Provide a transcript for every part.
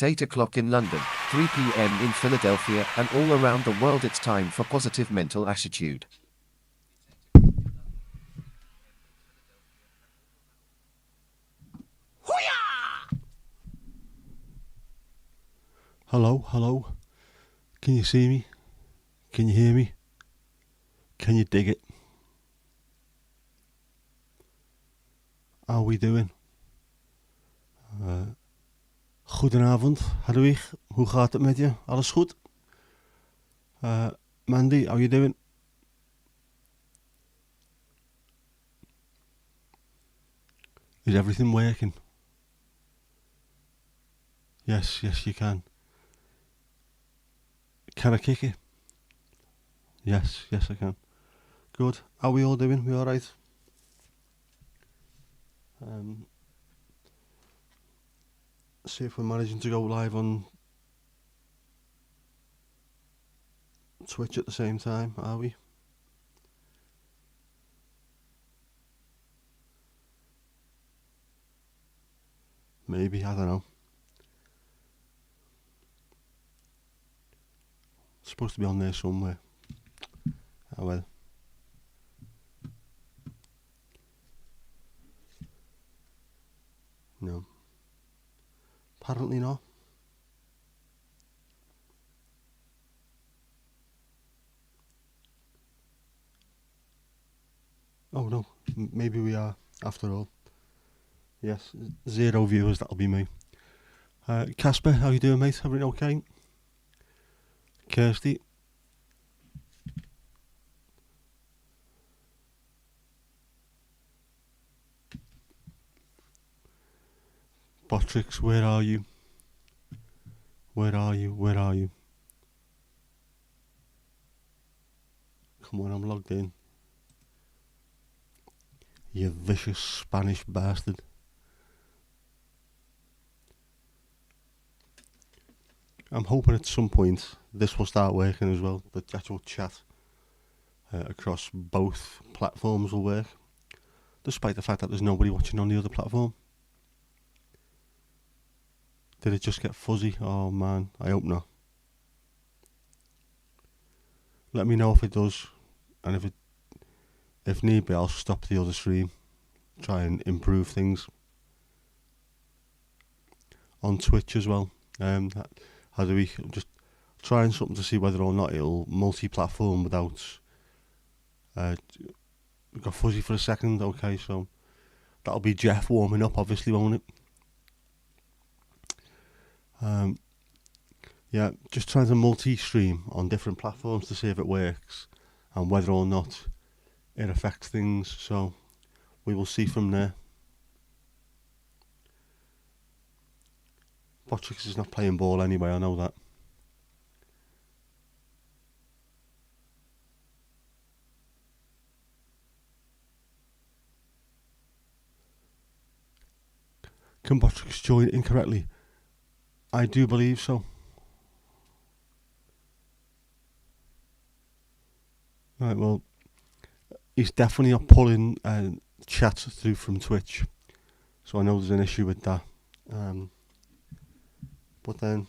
It's 8 o'clock in London, 3 p.m. in Philadelphia, and all around the world it's time for positive mental attitude. Hello, hello. Can you see me? Can you hear me? Can you dig it? How we doing? Goedenavond, Hedwig. Hoe gaat het met je? Alles goed? Mandy, how you doing? Is everything working? Yes, you can. Can I kick it? Yes, I can. Good. How we all doing? We alright? See if we're managing to go live on Twitch at the same time, are we? Maybe, I don't know. It's supposed to be on there somewhere. Oh well. No. Apparently not. Oh no, maybe we are, after all. Yes, 0 viewers, that'll be me. Casper, how you doing, mate? Everything okay? Kirsty? Botrix, where are you? Where are you? Come on, I'm logged in. You vicious Spanish bastard. I'm hoping at some point this will start working as well. The actual chat across both platforms will work, despite the fact that there's nobody watching on the other platform. Did it just get fuzzy? Oh man, I hope not. Let me know if it does, and if need be, I'll stop the other stream, try and improve things on Twitch as well. How do we just trying something to see whether or not it'll multi-platform without got fuzzy for a second. Okay, so that'll be Jeff warming up, obviously, won't it? Yeah, just trying to multi-stream on different platforms to see if it works and whether or not it affects things. So we will see from there. Botrix is not playing ball anyway, I know that. Can Botrix join incorrectly? I do believe so. Right, well, he's definitely not pulling chat through from Twitch, so I know there's an issue with that. But then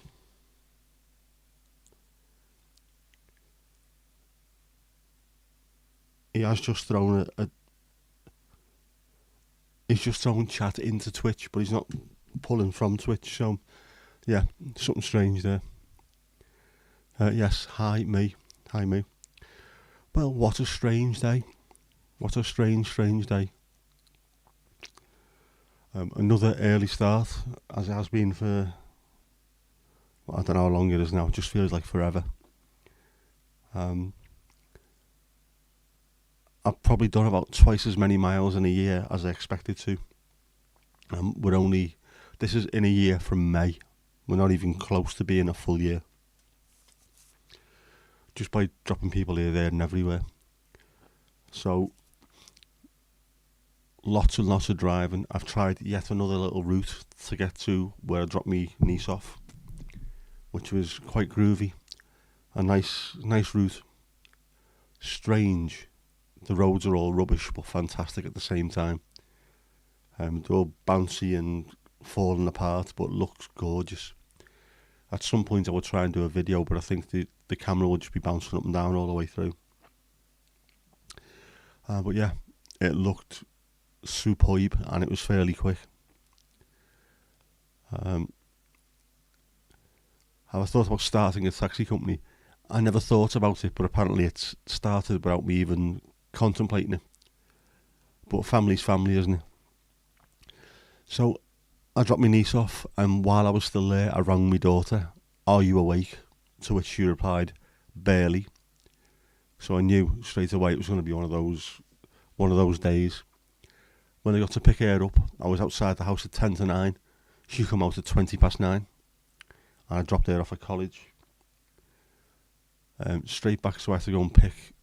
he has just thrown he's just thrown chat into Twitch, but he's not pulling from Twitch. So yeah, something strange there. Yes, hi me. Well, what a strange day. What a strange day. Another early start, as it has been for, well, I don't know how long it is now. It just feels like forever. I've probably done about twice as many miles in a year as I expected to. This is in a year from May. We're not even close to being a full year. Just by dropping people here, there and everywhere. So, lots and lots of driving. I've tried yet another little route to get to where I dropped my niece off, which was quite groovy. A nice route. Strange. The roads are all rubbish, but fantastic at the same time. They're all bouncy and falling apart, but looks gorgeous. At some point I would try and do a video, but I think the camera would just be bouncing up and down all the way through. But yeah, it looked superb and it was fairly quick. I thought about starting a taxi company. I never thought about it, but apparently it's started without me even contemplating it. But family's family, isn't it? So I dropped my niece off, and while I was still there, I rang my daughter. "Are you awake?" To which she replied, "Barely." So I knew straight away it was going to be one of those days. When I got to pick her up, I was outside the house at 10 to 9. She come out at 20 past 9. And I dropped her off at college. Straight back, so I had to go and pick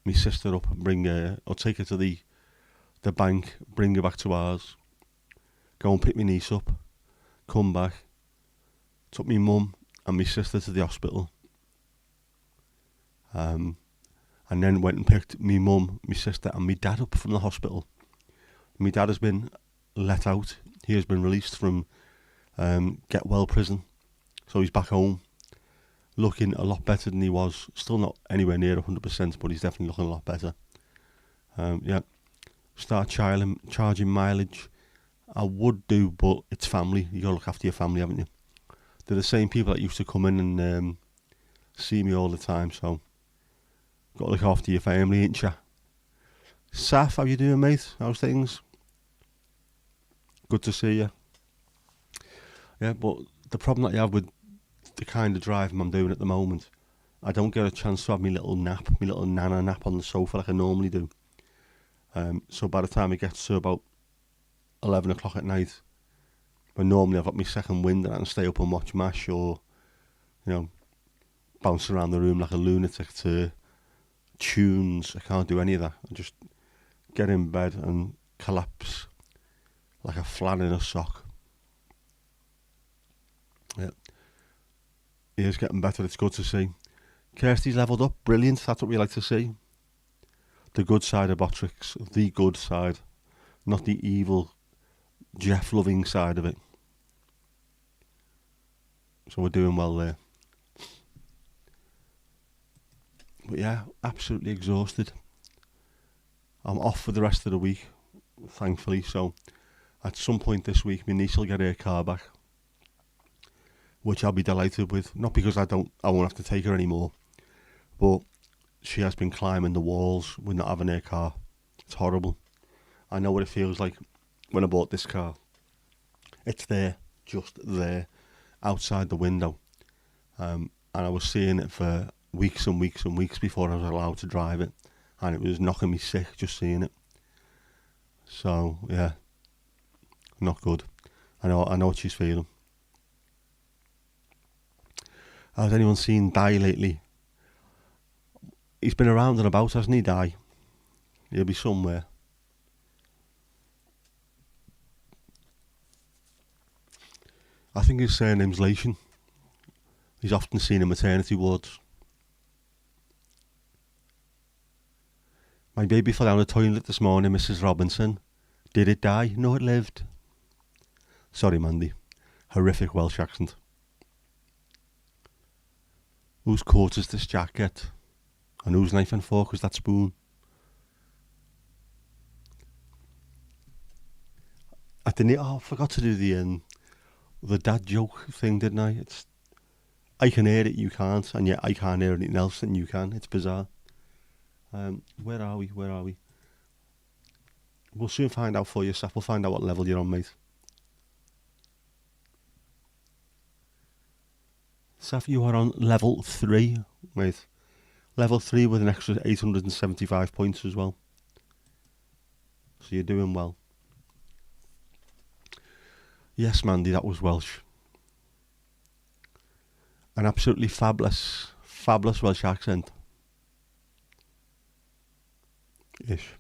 my sister up and bring her, or take her to the bank, bring her back to ours, go and pick my niece up, come back, took my mum and my sister to the hospital, and then went and picked my mum, my sister and my dad up from the hospital. My dad has been let out. He has been released from Get Well prison, so he's back home, looking a lot better than he was. Still not anywhere near 100%, but he's definitely looking a lot better. Start charging mileage. I would do, but it's family. You gotta look after your family, haven't you? They're the same people that used to come in and see me all the time, so gotta look after your family, ain't ya? Saf, how you doing, mate? How's things? Good to see you. Yeah, but the problem that you have with the kind of driving I'm doing at the moment, I don't get a chance to have my little nana nap on the sofa like I normally do. So by the time it gets to about 11 o'clock at night, when normally I've got my second wind and I can stay up and watch MASH or, bounce around the room like a lunatic to tunes, I can't do any of that. I just get in bed and collapse like a flan in a sock. Yeah. He is getting better, it's good to see. Kirsty's levelled up, brilliant, that's what we like to see. The good side of Botrix, the good side, not the evil, Jeff-loving side of it. So we're doing well there. But yeah, absolutely exhausted. I'm off for the rest of the week, thankfully, so at some point this week my niece will get her car back, which I'll be delighted with. Not because I won't have to take her anymore, but she has been climbing the walls with not having her car. It's horrible. I know what it feels like when I bought this car. It's there, just there, outside the window. And I was seeing it for weeks and weeks and weeks before I was allowed to drive it. And it was knocking me sick just seeing it. So, yeah, not good. I know what she's feeling. Has anyone seen Di lately? He's been around and about, hasn't he, Di? He'll be somewhere. I think his surname's Lation. He's often seen in maternity wards. My baby fell down the toilet this morning, Mrs. Robinson. Did it die? No, it lived. Sorry, Mandy. Horrific Welsh accent. Whose coat is this jacket? And whose knife and fork was that spoon? I forgot to do the dad joke thing, didn't I? I can hear it, you can't, and yet I can't hear anything else than you can. It's bizarre. Where are we? We'll soon find out for you, Saf. We'll find out what level you're on, mate. Saf, you are on level 3, mate. Level 3 with an extra 875 points as well. So you're doing well. Yes, Mandy, that was Welsh. An absolutely fabulous Welsh accent. Ish.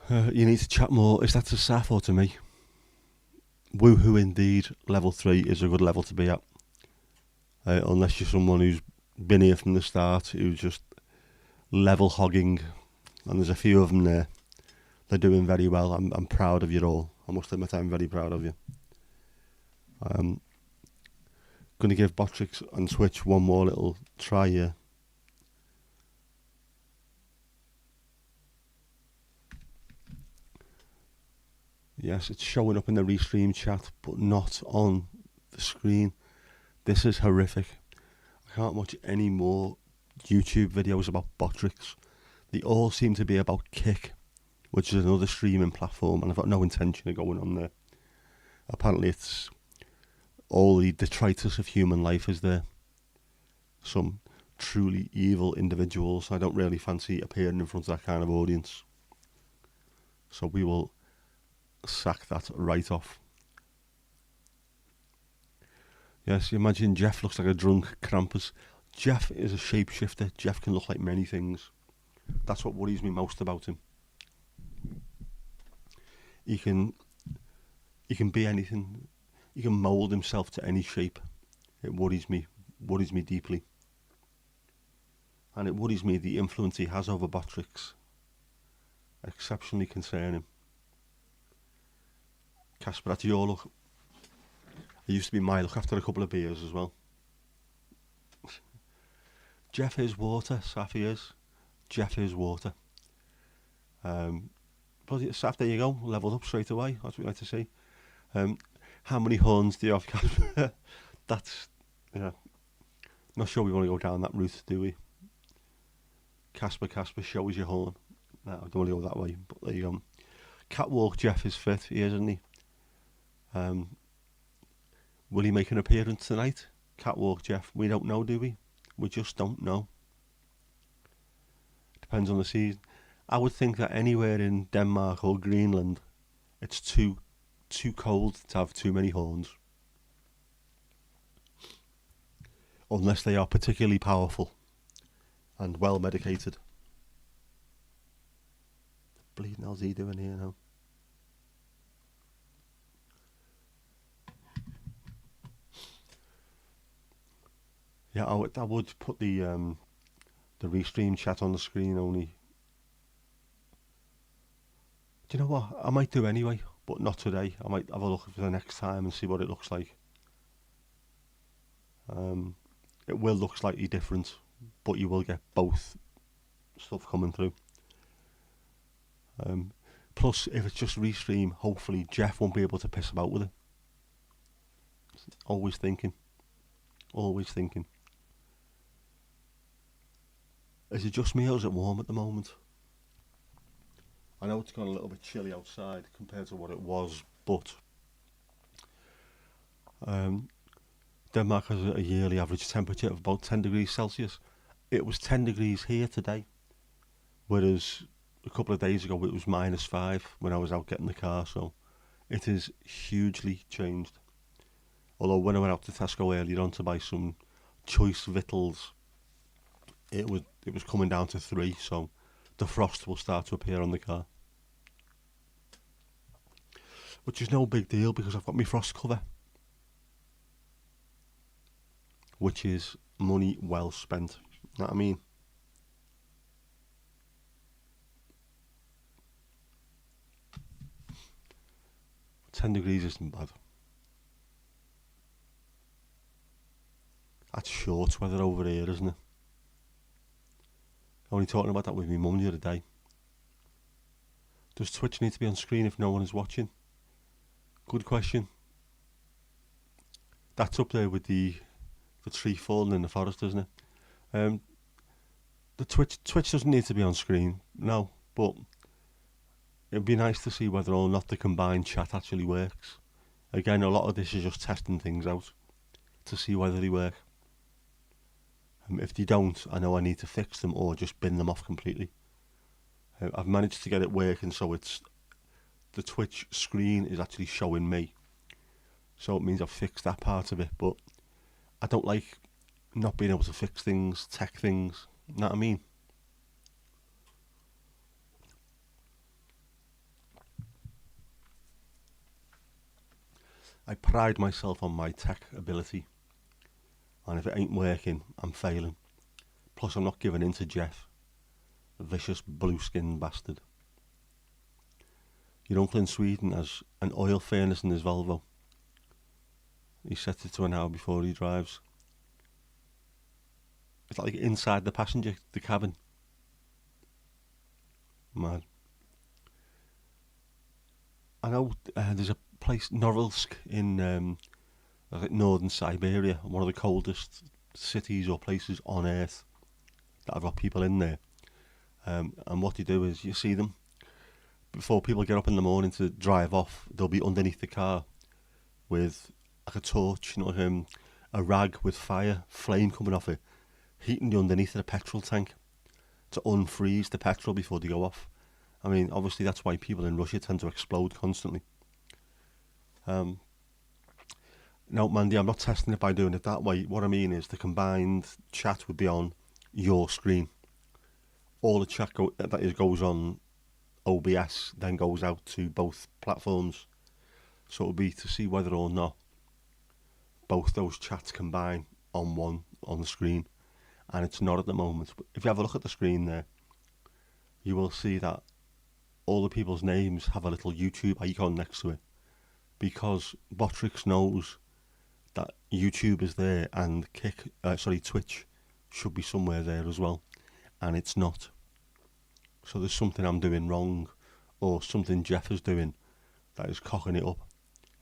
You need to chat more. Is that to Saf or to me? Woohoo indeed. Level 3 is a good level to be at. Unless you're someone who's been here from the start, who's just level hogging. And there's a few of them there. They're doing very well. I'm proud of you all. I must admit I'm very proud of you. Going to give Botrix on Twitch one more little try here. Yes, it's showing up in the restream chat, but not on the screen. This is horrific. I can't watch any more YouTube videos about Botrix. They all seem to be about Kick, which is another streaming platform, and I've got no intention of going on there. Apparently it's all the detritus of human life is there. Some truly evil individuals. I don't really fancy appearing in front of that kind of audience. So we will sack that right off. Yes, you imagine Jeff looks like a drunk Krampus. Jeff is a shapeshifter. Jeff can look like many things. That's what worries me most about him. He can be anything. He can mould himself to any shape. It worries me deeply. And it worries me the influence he has over Botrix. Exceptionally concerning. Casper, that's your look. It used to be my look after a couple of beers as well. Jeff is water, Safi is. Jeff is water. Bloody Saf, there you go, leveled up straight away. That's what we like to see. How many horns do you have, Casper? That's, yeah. Not sure we want to go down that route, do we? Casper, show us your horn. No, I don't want to go that way, but there you go. Catwalk Jeff is fit, he is, isn't he? Will he make an appearance tonight? Catwalk Jeff, we don't know, do we? We just don't know. Depends on the season. I would think that anywhere in Denmark or Greenland, it's too cold to have too many horns. Unless they are particularly powerful and well medicated. What the bleeding hell's he doing here now? Yeah, I would put the restream chat on the screen only. Do you know what? I might do anyway, but not today. I might have a look for the next time and see what it looks like. It will look slightly different, but you will get both stuff coming through. Plus, if it's just restream, hopefully Jeff won't be able to piss about with it. Always thinking. Is it just me or is it warm at the moment? I know it's gone a little bit chilly outside compared to what it was, but Denmark has a yearly average temperature of about 10 degrees Celsius. It was 10 degrees here today, whereas a couple of days ago it was -5 when I was out getting the car, so it is hugely changed. Although when I went out to Tesco earlier on to buy some choice victuals, it was coming down to 3, so the frost will start to appear on the car. Which is no big deal because I've got my frost cover. Which is money well spent. You know what I mean? "10 degrees isn't bad. That's short weather over here, isn't it? Only talking about that with my mum the other day. Does Twitch need to be on screen if no one is watching? Good question. That's up there with the tree falling in the forest, isn't it? The Twitch doesn't need to be on screen, no, but it'd be nice to see whether or not the combined chat actually works. Again, a lot of this is just testing things out to see whether they work. If they don't, I know I need to fix them or just bin them off completely. I've managed to get it working so it's the Twitch screen is actually showing me, so it means I've fixed that part of it, but I don't like not being able to fix things, tech things, you know what I mean? I pride myself on my tech ability, and if it ain't working, I'm failing. Plus I'm not giving in to Jeff, a vicious blue-skinned bastard. Your uncle in Sweden has an oil furnace in his Volvo. He sets it to an hour before he drives. It's like inside the cabin. Mad. I know there's a place, Norilsk, in like northern Siberia, one of the coldest cities or places on Earth that have got people in there. And what they do is you see them before people get up in the morning to drive off. They'll be underneath the car with like a torch, a rag with flame coming off it, heating the underneath of the petrol tank to unfreeze the petrol before they go off. I mean, obviously that's why people in Russia tend to explode constantly. No, Mandy, I'm not testing it by doing it that way. What I mean is the combined chat would be on your screen. All the chat goes on OBS, then goes out to both platforms. So it would be to see whether or not both those chats combine on the screen, and it's not at the moment. But if you have a look at the screen there, you will see that all the people's names have a little YouTube icon next to it, because Botrix knows that YouTube is there and Twitch should be somewhere there as well, and it's not. So there's something I'm doing wrong, or something Jeff is doing that is cocking it up.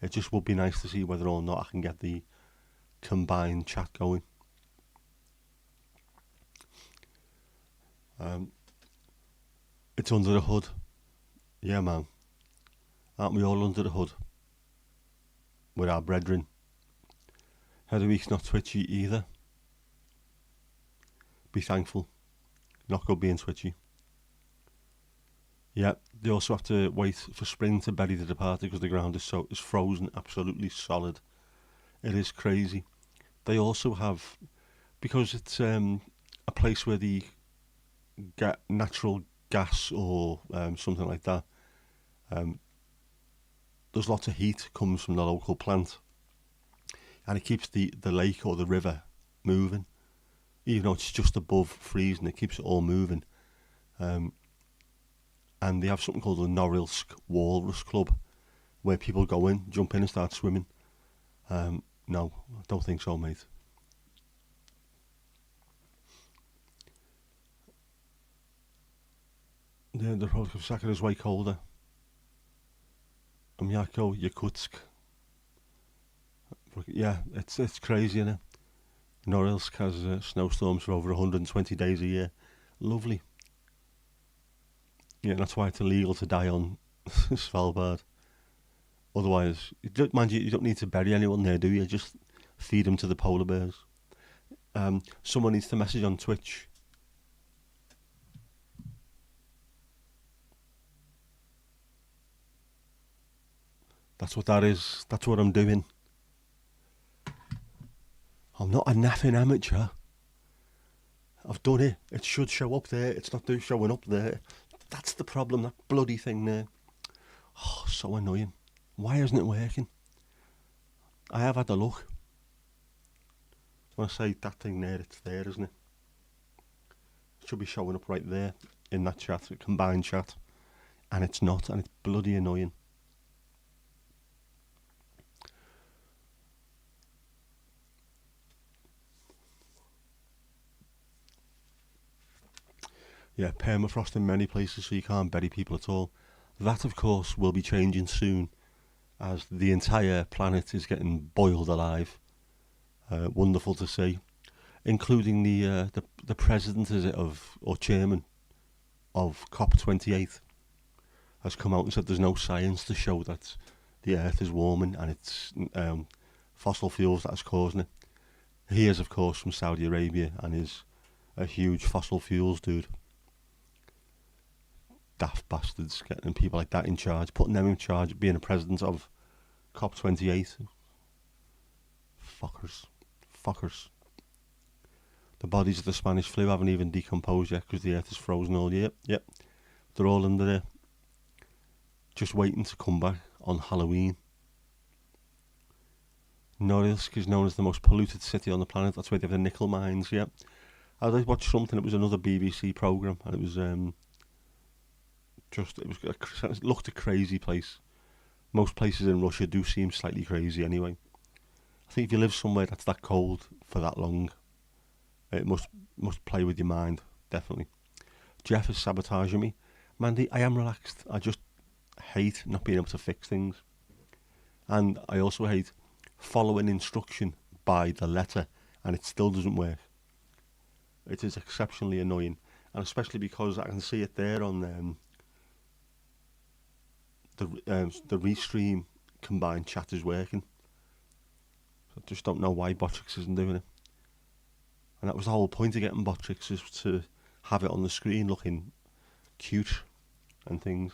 It just would be nice to see whether or not I can get the combined chat going. It's under the hood. Yeah, man. Aren't we all under the hood? With our brethren. Hedwig's not twitchy either. Be thankful. Not good being twitchy. Yeah, they also have to wait for spring to bury the departed because the ground is frozen, absolutely solid. It is crazy. They also have, because it's a place where they get natural gas or something like that. There's lots of heat comes from the local plant, and it keeps the lake or the river moving. Even though it's just above freezing, it keeps it all moving. And they have something called the Norilsk Walrus Club, where people go in, jump in and start swimming. No, I don't think so, mate. The Republic of Sakhalin is way colder. Myako, Yakutsk. Yeah, it's crazy, isn't it? Norilsk has snowstorms for over 120 days a year. Lovely. Yeah, that's why it's illegal to die on Svalbard. Otherwise, mind you, you don't need to bury anyone there, do you? Just feed them to the polar bears. Someone needs to message on Twitch. That's what that is. That's what I'm doing. I'm not a naffing amateur. I've done it. It should show up there. It's not showing up there. That's the problem, that bloody thing there. Oh, so annoying. Why isn't it working? I have had a look. When I say that thing there, it's there, isn't it? It should be showing up right there in that chat, combined chat. And it's not, and it's bloody annoying. Yeah, permafrost in many places, so you can't bury people at all. That, of course, will be changing soon, as the entire planet is getting boiled alive. Wonderful to see, including the president, or chairman of COP28, has come out and said there's no science to show that the Earth is warming and it's fossil fuels that is causing it. He is, of course, from Saudi Arabia and is a huge fossil fuels dude. Daft bastards, getting people like that in charge, putting them in charge, being a president of COP28. Fuckers. The bodies of the Spanish flu haven't even decomposed yet because the earth is frozen all year. Yep. They're all under there, just waiting to come back on Halloween. Norilsk is known as the most polluted city on the planet. That's where they have the nickel mines, yeah. I watched something, it was another BBC programme, and it was it looked a crazy place. Most places in Russia do seem slightly crazy anyway. I think if you live somewhere that's that cold for that long, it must play with your mind, definitely. Jeff is sabotaging me. Mandy, I am relaxed. I just hate not being able to fix things. And I also hate following instruction by the letter and it still doesn't work. It is exceptionally annoying. And especially because I can see it there on the restream combined chat is working. I just don't know why Botrix isn't doing it. And that was the whole point of getting Botrix, is to have it on the screen looking cute and things.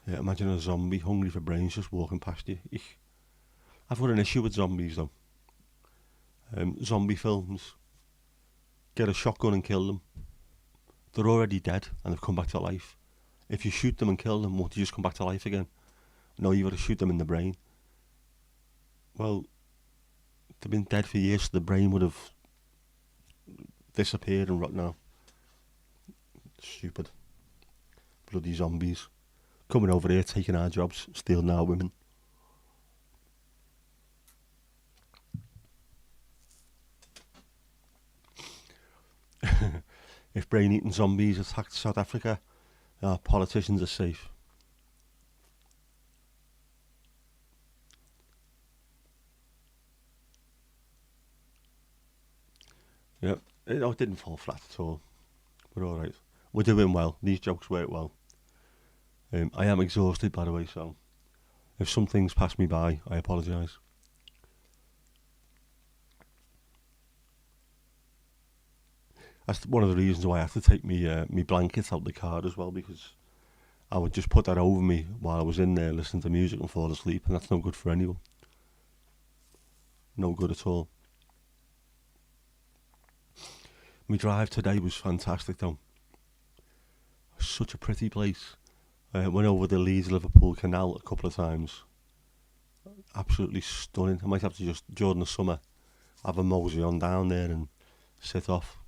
Yeah, imagine a zombie hungry for brains just walking past you. I've got an issue with zombies though. Zombie films, get a shotgun and kill them. They're already dead and they've come back to life. If you shoot them and kill them, won't you just come back to life again? No, you've got to shoot them in the brain. Well, they've been dead for years, so the brain would have disappeared and rot now. Stupid. Bloody zombies. Coming over here, taking our jobs, stealing our women. If brain-eating zombies attacked South Africa, our politicians are safe. Yep, it didn't fall flat at all. We're alright. We're doing well. These jokes work well. I am exhausted, by the way, so if some things pass me by, I apologise. That's one of the reasons why I have to take me blanket out the car as well, because I would just put that over me while I was in there listening to music and fall asleep, and that's no good for anyone. No good at all. My drive today was fantastic though. Such a pretty place. Went over the Leeds-Liverpool Canal a couple of times. Absolutely stunning. I might have to just, during the summer, have a mosey on down there and sit off.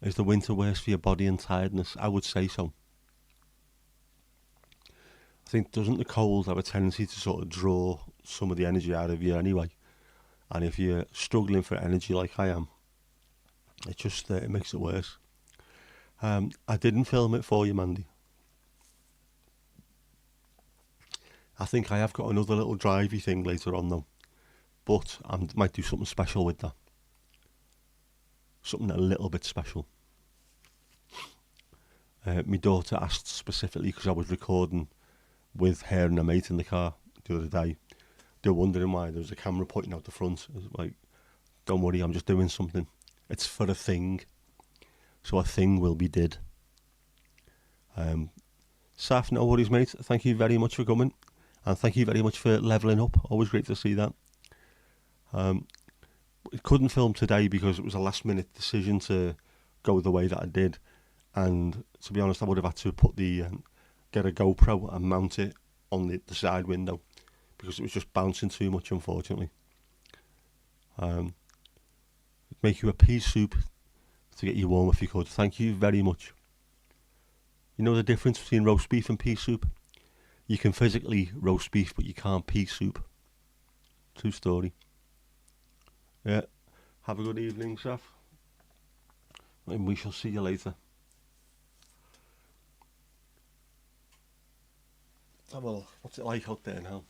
Is the winter worse for your body and tiredness? I would say so. I think, doesn't the cold have a tendency to sort of draw some of the energy out of you anyway? And if you're struggling for energy like I am, it just it makes it worse. I didn't film it for you, Mandy. I think I have got another little drivey thing later on though, but I might do something special with that. Something a little bit special. My daughter asked specifically, because I was recording with her and a mate in the car the other day. They were wondering why there was a camera pointing out the front. I was like, don't worry, I'm just doing something. It's for a thing. So a thing will be did. Saf, no worries, mate. Thank you very much for coming. And thank you very much for levelling up. Always great to see that. Couldn't film today because it was a last minute decision to go the way that I did. And to be honest, I would have had to put get a GoPro and mount it on the side window, because it was just bouncing too much, unfortunately. Make you a pea soup to get you warm if you could. Thank you very much. You know the difference between roast beef and pea soup? You can physically roast beef, but you can't pea soup. True story. Yeah. Have a good evening, Saf. And we shall see you later. Oh, well, what's it like out there now?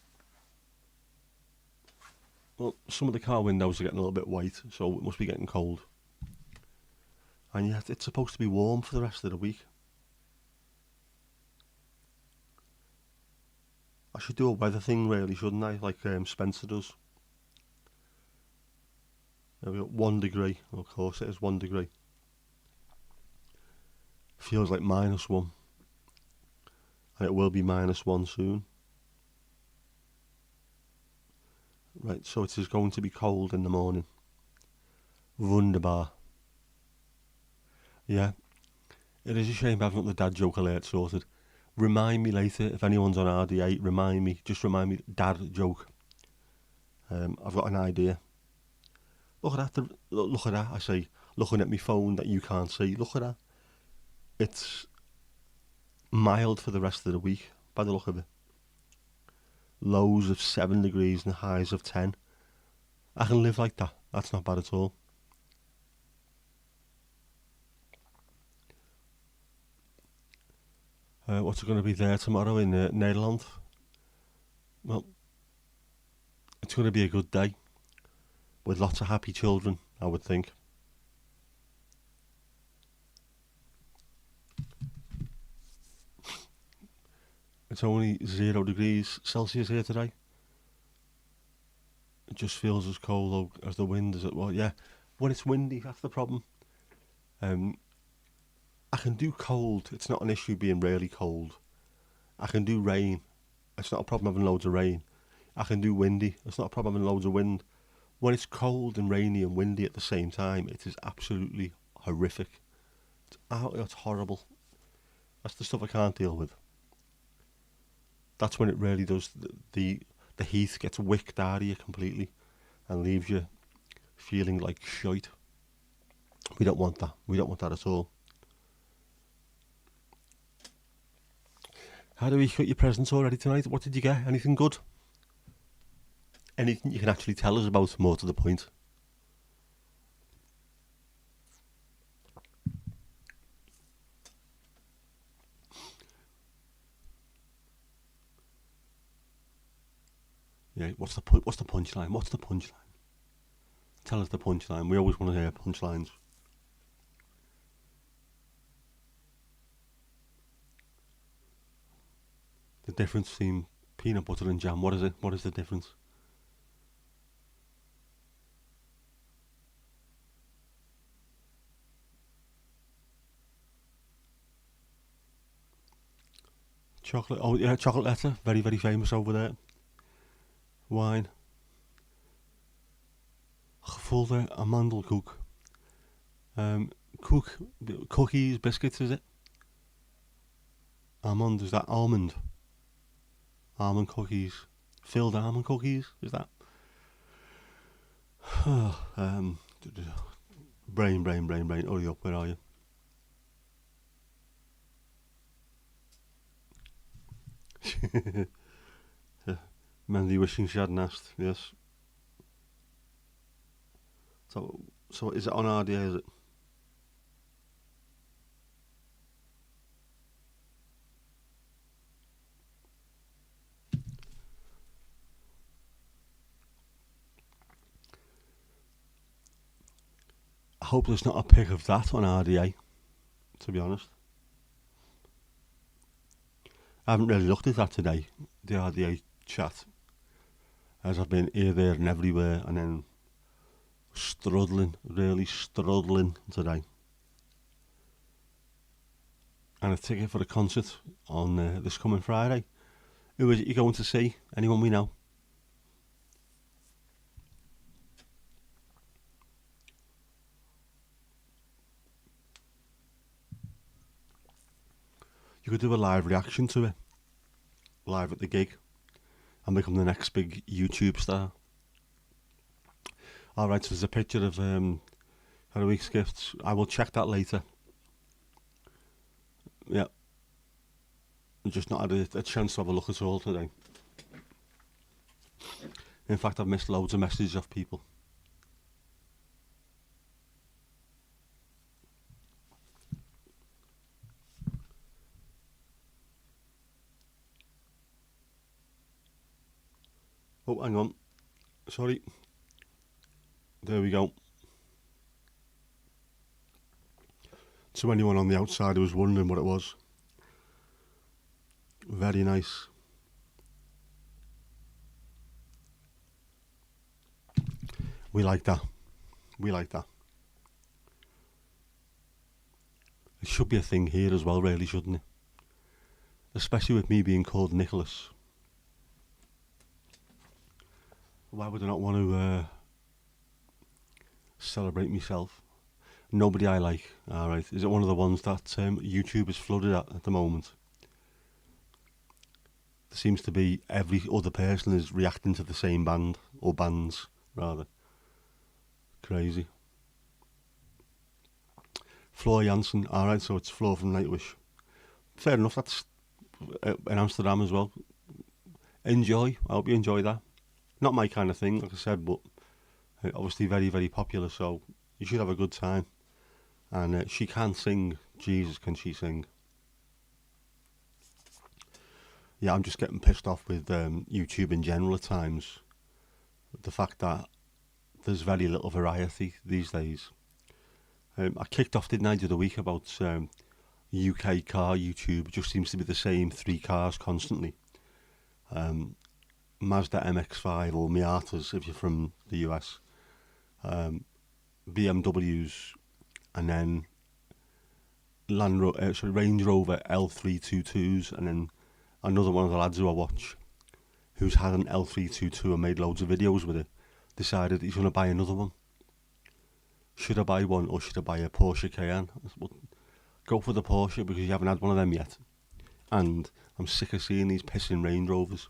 Well, some of the car windows are getting a little bit white, so it must be getting cold. And yet it's supposed to be warm for the rest of the week. I should do a weather thing really, shouldn't I? Like Spencer does. We've got 1 degree. Of course it is 1 degree. Feels like -1. And it will be -1 soon. Right, so it is going to be cold in the morning. Wunderbar. Yeah. It is a shame I haven't got the dad joke alert sorted. Remind me later, if anyone's on RD8, remind me, dad joke. I've got an idea. Look at that, look at that, I say, looking at my phone that you can't see. Look at that. It's mild for the rest of the week, by the look of it. Lows of 7 degrees and highs of 10. I can live like that. That's not bad at all. What's it going to be there tomorrow in Nederland? Well, it's going to be a good day with lots of happy children, I would think. It's only 0 degrees Celsius here today. It just feels as cold as the wind as it was. Yeah, when it's windy, that's the problem. I can do cold. It's not an issue being really cold. I can do rain. It's not a problem having loads of rain. I can do windy. It's not a problem having loads of wind. When it's cold and rainy and windy at the same time, it is absolutely horrific. It's horrible. That's the stuff I can't deal with. That's when it really does. The heat gets wicked out of you completely and leaves you feeling like shite. We don't want that. We don't want that at all. How do we cut your presents already tonight? What did you get? Anything good? Anything you can actually tell us about, more to the point? Yeah, what's the punchline? What's the punchline? Tell us the punchline. We always want to hear punchlines. The difference between peanut butter and jam. What is it? What is the difference? Chocolate. Oh yeah, chocolate letter. Very, very famous over there. Wine. Gevulde amandelkoek. Cookies, biscuits, is it? Almond, is that almond? Almond cookies. Filled almond cookies, is that? Brain. Hurry up, where are you? Mandy wishing she hadn't asked, yes. So is it on RDA, is it? I hope there's not a pic of that on RDA, to be honest. I haven't really looked at that today, the RDA chat, as I've been here, there and everywhere, and then really struggling today. And a ticket for a concert on this coming Friday. Who is it you're going to see? Anyone we know? You could do a live reaction to it, live at the gig, and become the next big YouTube star. Alright, so there's a picture of a week's gifts. I will check that later. Yeah. I've just not had a chance to have a look at all today. In fact, I've missed loads of messages off people. Oh, hang on. Sorry. There we go. To anyone on the outside who was wondering what it was. Very nice. We like that. We like that. It should be a thing here as well, really, shouldn't it? Especially with me being called Nicholas. Why would I not want to celebrate myself? Nobody I like. Alright. Is it one of the ones that YouTube is flooded at the moment? There seems to be every other person is reacting to the same band, or bands, rather. Crazy. Floor Jansen. Alright, so it's Floor from Nightwish. Fair enough, in Amsterdam as well. Enjoy. I hope you enjoy that. Not my kind of thing, like I said, but obviously very, very popular, so you should have a good time. And she can sing. Jesus, can she sing? Yeah, I'm just getting pissed off with YouTube in general at times. The fact that there's very little variety these days. I kicked off, didn't I, the other week about UK car YouTube. It just seems to be the same three cars constantly. Mazda MX-5 or Miatas if you're from the US. BMWs, and then Range Rover L322s, and then another one of the lads who I watch, who's had an L322 and made loads of videos with it, decided he's going to buy another one. Should I buy one or should I buy a Porsche Cayenne? Well, go for the Porsche because you haven't had one of them yet. And I'm sick of seeing these pissing Range Rovers.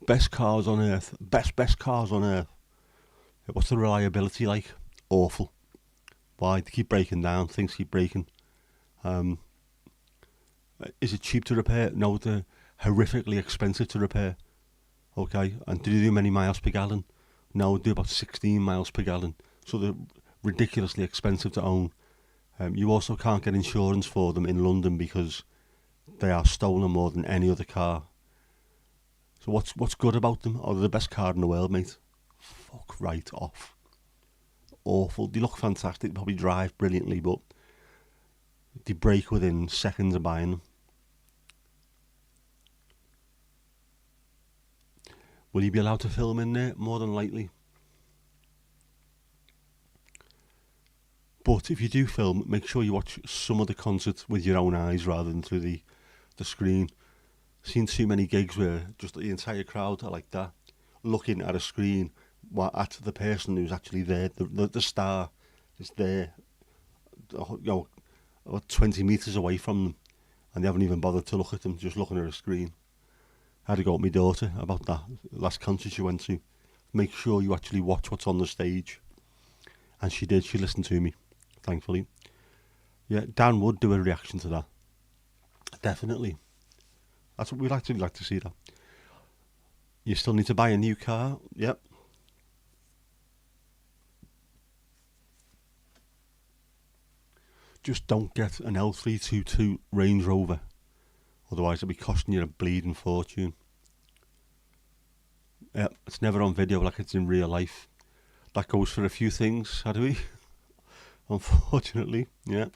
Best cars on earth. Best cars on earth. What's the reliability like? Awful. Why? They keep breaking down. Things keep breaking. Is it cheap to repair? No, they're horrifically expensive to repair. Okay, and do they do many miles per gallon? No, they do about 16 miles per gallon. So they're ridiculously expensive to own. You also can't get insurance for them in London because they are stolen more than any other car. So what's good about them? Oh, they're the best car in the world, mate. Fuck right off. Awful. They look fantastic. They probably drive brilliantly, but they break within seconds of buying them. Will you be allowed to film in there? More than likely. But if you do film, make sure you watch some of the concert with your own eyes rather than through the screen. Seen too many gigs where just the entire crowd are like that, looking at a screen at the person who's actually there. The star is there, about 20 metres away from them, and they haven't even bothered to look at them, just looking at a screen. I had to go with my daughter about that last concert she went to. Make sure you actually watch what's on the stage. And she did. She listened to me, thankfully. Yeah, Dan would do a reaction to that. Definitely. That's what we'd actually like to see that. You still need to buy a new car? Yep. Just don't get an L322 Range Rover. Otherwise it'll be costing you a bleeding fortune. Yeah, it's never on video like it's in real life. That goes for a few things, how do we? Unfortunately, yeah.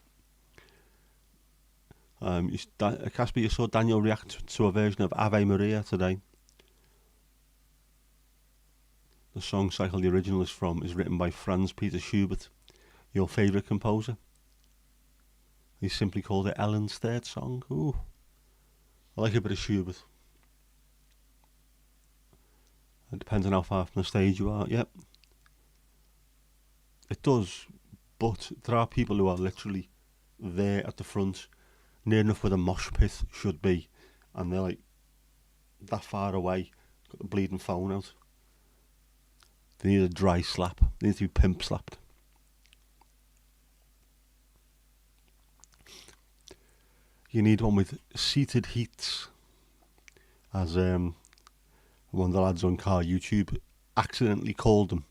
Casper, you saw Daniel react to a version of Ave Maria today. The song cycle the original is from is written by Franz Peter Schubert, your favourite composer. He simply called it Ellen's third song. Ooh, I like a bit of Schubert. It depends on how far from the stage you are, yep. It does, but there are people who are literally there at the front, near enough where the mosh pit should be, and they're like that far away, got the bleeding phone out. They need a dry slap. They need to be pimp slapped. You need one with seated heats, as one of the lads on Car YouTube accidentally called them.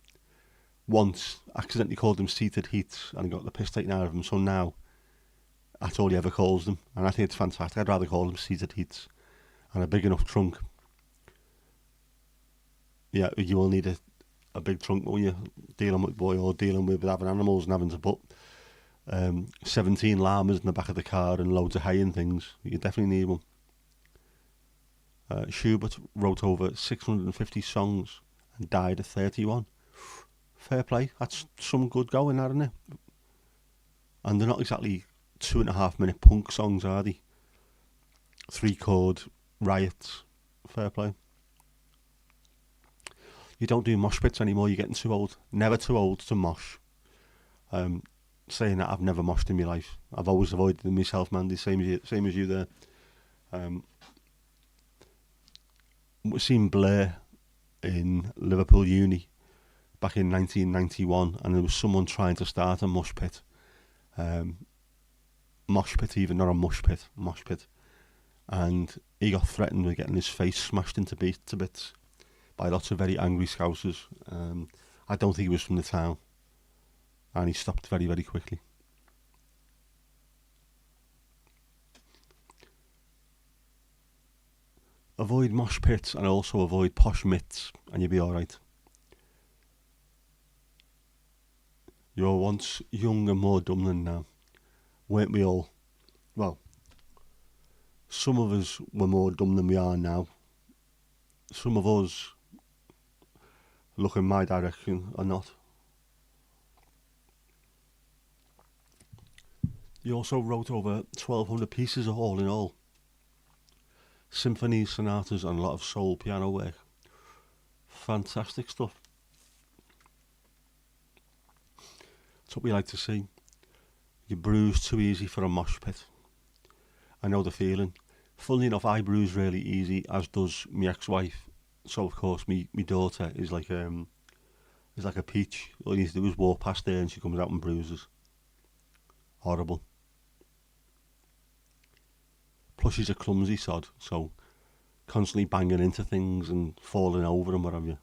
Once accidentally called them seated heats and got the piss taken out of them. So now that's all he ever calls them, and I think it's fantastic. I'd rather call them seated heats and a big enough trunk. Yeah, you will need a big trunk when you're dealing with dealing with having animals and having to put 17 llamas in the back of the car and loads of hay and things. You definitely need one. Schubert wrote over 650 songs and died at 31. Fair play. That's some good going, isn't it? And they're not exactly 2.5 minute punk songs, are they? 3-chord riots. Fair play. You don't do mosh pits anymore. You're getting too old. Never too old to mosh. Saying that, I've never moshed in my life. I've always avoided them myself, man. The same as you there. We've seen Blair in Liverpool Uni back in 1991, and there was someone trying to start a mosh pit. Mosh pit even, not a mush pit. Mosh pit. and he got threatened with getting his face smashed into bits by lots of very angry Scousers. I don't think he was from the town, and he stopped very, very quickly. Avoid mosh pits and also avoid posh mitts, and you'll be alright. You were once young and more dumb than now. Weren't we all? Well, some of us were more dumb than we are now. Some of us, look in my direction, are not. He also wrote over 1,200 pieces all in all. Symphonies, sonatas, and a lot of soul piano work. Fantastic stuff. That's what we like to see. You bruise too easy for a mosh pit. I know the feeling. Funnily enough, I bruise really easy, as does my ex-wife. So of course, me daughter is like a peach. All you need to do is walk past her, and she comes out and bruises. Horrible. Plus, she's a clumsy sod, so constantly banging into things and falling over and what have you.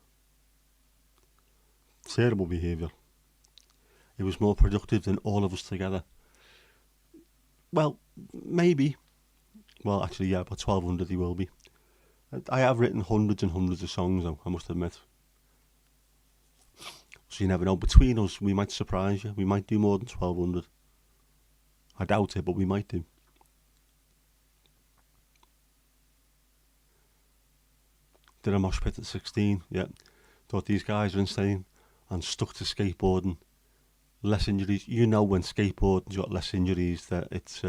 Terrible behaviour. He was more productive than all of us together. Well, maybe. Well, actually, yeah, about 1,200 he will be. I have written hundreds and hundreds of songs, though, I must admit. So you never know. Between us, we might surprise you. We might do more than 1,200. I doubt it, but we might do. Did a mosh pit at 16, yeah. Thought these guys are insane and stuck to skateboarding. Less injuries. You know when skateboarding's got less injuries that it's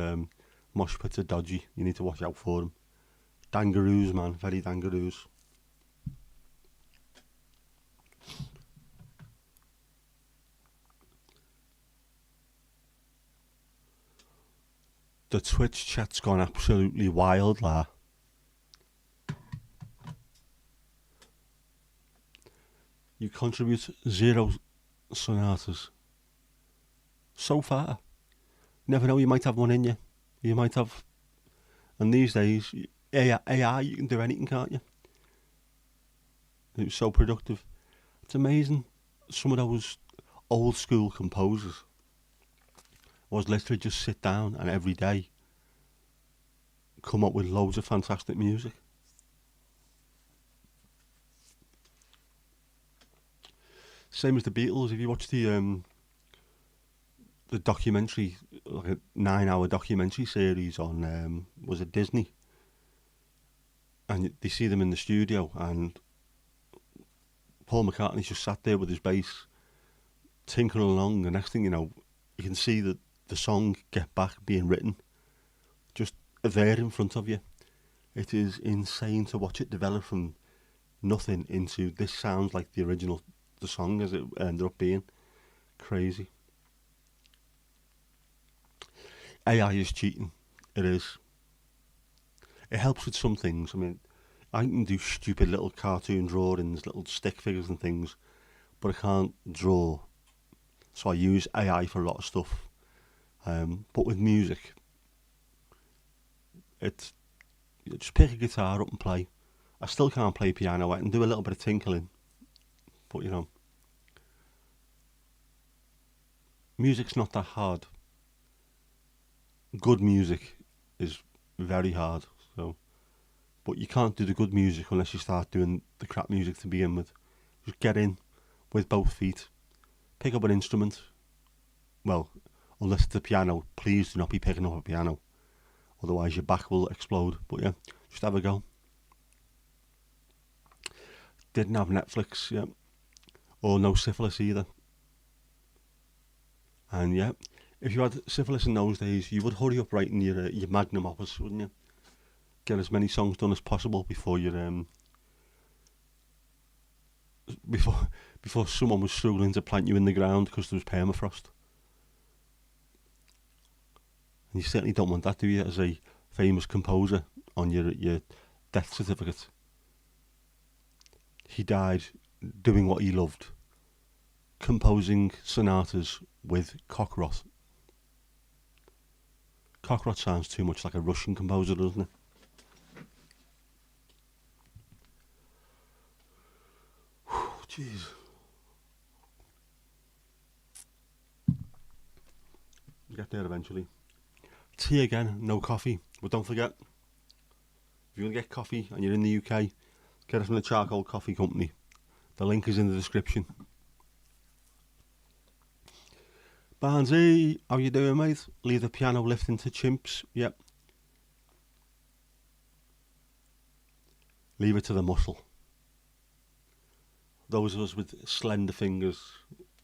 mosh pits are dodgy. You need to watch out for them. Dangaroos, man. Very dangaroos. The Twitch chat's gone absolutely wild, la. You contribute 0 sonatas. So far. Never know, you might have one in you. You might have. And these days, AI, you can do anything, can't you? It was so productive. It's amazing. Some of those old school composers was literally just sit down and every day come up with loads of fantastic music. Same as the Beatles. If you watch the documentary, like a 9-hour documentary series on was it Disney, and they see them in the studio, and Paul McCartney's just sat there with his bass, tinkering along, and next thing you know, you can see that the song Get Back being written just there in front of you. It is insane to watch it develop from nothing into this sounds like the original, the song as it ended up being. Crazy. AI is cheating. It is. It helps with some things. I mean, I can do stupid little cartoon drawings, little stick figures and things, but I can't draw. So I use AI for a lot of stuff. But with music, it's you just pick a guitar up and play. I still can't play piano. I can do a little bit of tinkling, but you know, music's not that hard. Good music is very hard. So, but you can't do the good music unless you start doing the crap music to begin with. Just get in with both feet. Pick up an instrument. Well, unless it's a piano, please do not be picking up a piano. Otherwise your back will explode. But yeah, just have a go. Didn't have Netflix, yeah. Or no syphilis either. And yeah, if you had syphilis in those days, you would hurry up writing your magnum opus, wouldn't you? Get as many songs done as possible before you before someone was struggling to plant you in the ground because there was permafrost. And you certainly don't want that, do you, as a famous composer on your death certificate. He died doing what he loved, composing sonatas with Cockroach. Cockroach sounds too much like a Russian composer, doesn't it? Jeez. Get there eventually. Tea again, no coffee. But don't forget, if you want to get coffee and you're in the UK, get it from the Charcoal Coffee Company. The link is in the description. Barnsey, how you doing, mate? Leave the piano lifting to chimps. Yep. Leave it to the muscle. Those of us with slender fingers,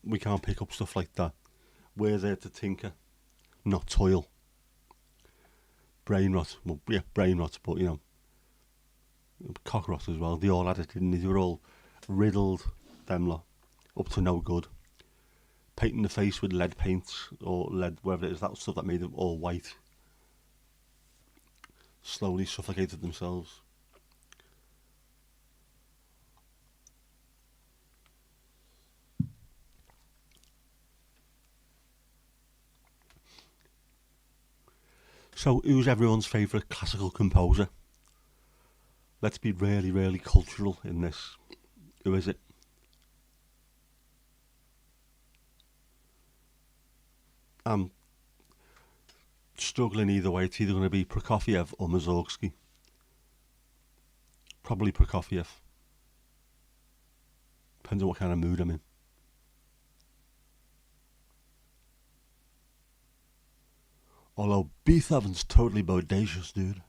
we can't pick up stuff like that. We're there to tinker, not toil. Brain rot. Well, yeah, brain rot, but you know, cock rot as well. They all had it, didn't they? They were all riddled, them lot, up to no good. Painting the face with lead paints or lead, whatever it is, that stuff that made them all white. Slowly suffocated themselves. So, who's everyone's favourite classical composer? Let's be really, really cultural in this. Who is it? I'm struggling either way. It's either going to be Prokofiev or Mussorgsky. Probably Prokofiev. Depends on what kind of mood I'm in. Although Beethoven's totally bodacious, dude.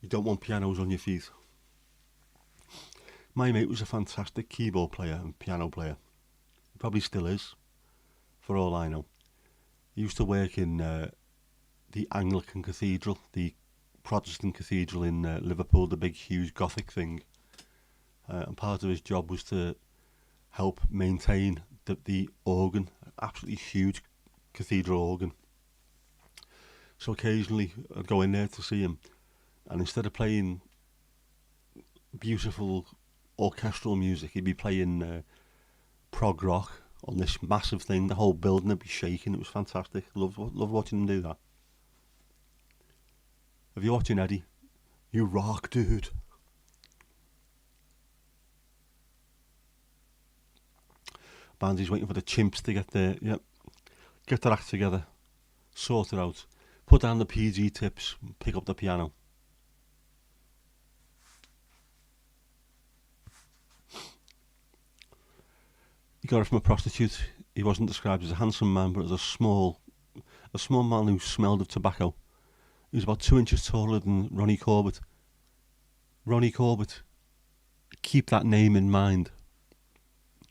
You don't want pianos on your feet. My mate was a fantastic keyboard player and piano player. He probably still is, for all I know. He used to work in the Anglican Cathedral, the Protestant cathedral in Liverpool, the big, huge Gothic thing. And part of his job was to help maintain the organ, absolutely huge cathedral organ. So occasionally I'd go in there to see him, and instead of playing beautiful orchestral music, he'd be playing prog rock on this massive thing. The whole building would be shaking. It was fantastic. Love watching him do that. If you're watching Eddie, you rock, dude. Bandy's waiting for the chimps to get there. Yep. Get their act together. Sort it out. Put down the PG tips. Pick up the piano. He got it from a prostitute. He wasn't described as a handsome man, but as a small man who smelled of tobacco. He was about 2 inches taller than Ronnie Corbett. Ronnie Corbett. Keep that name in mind.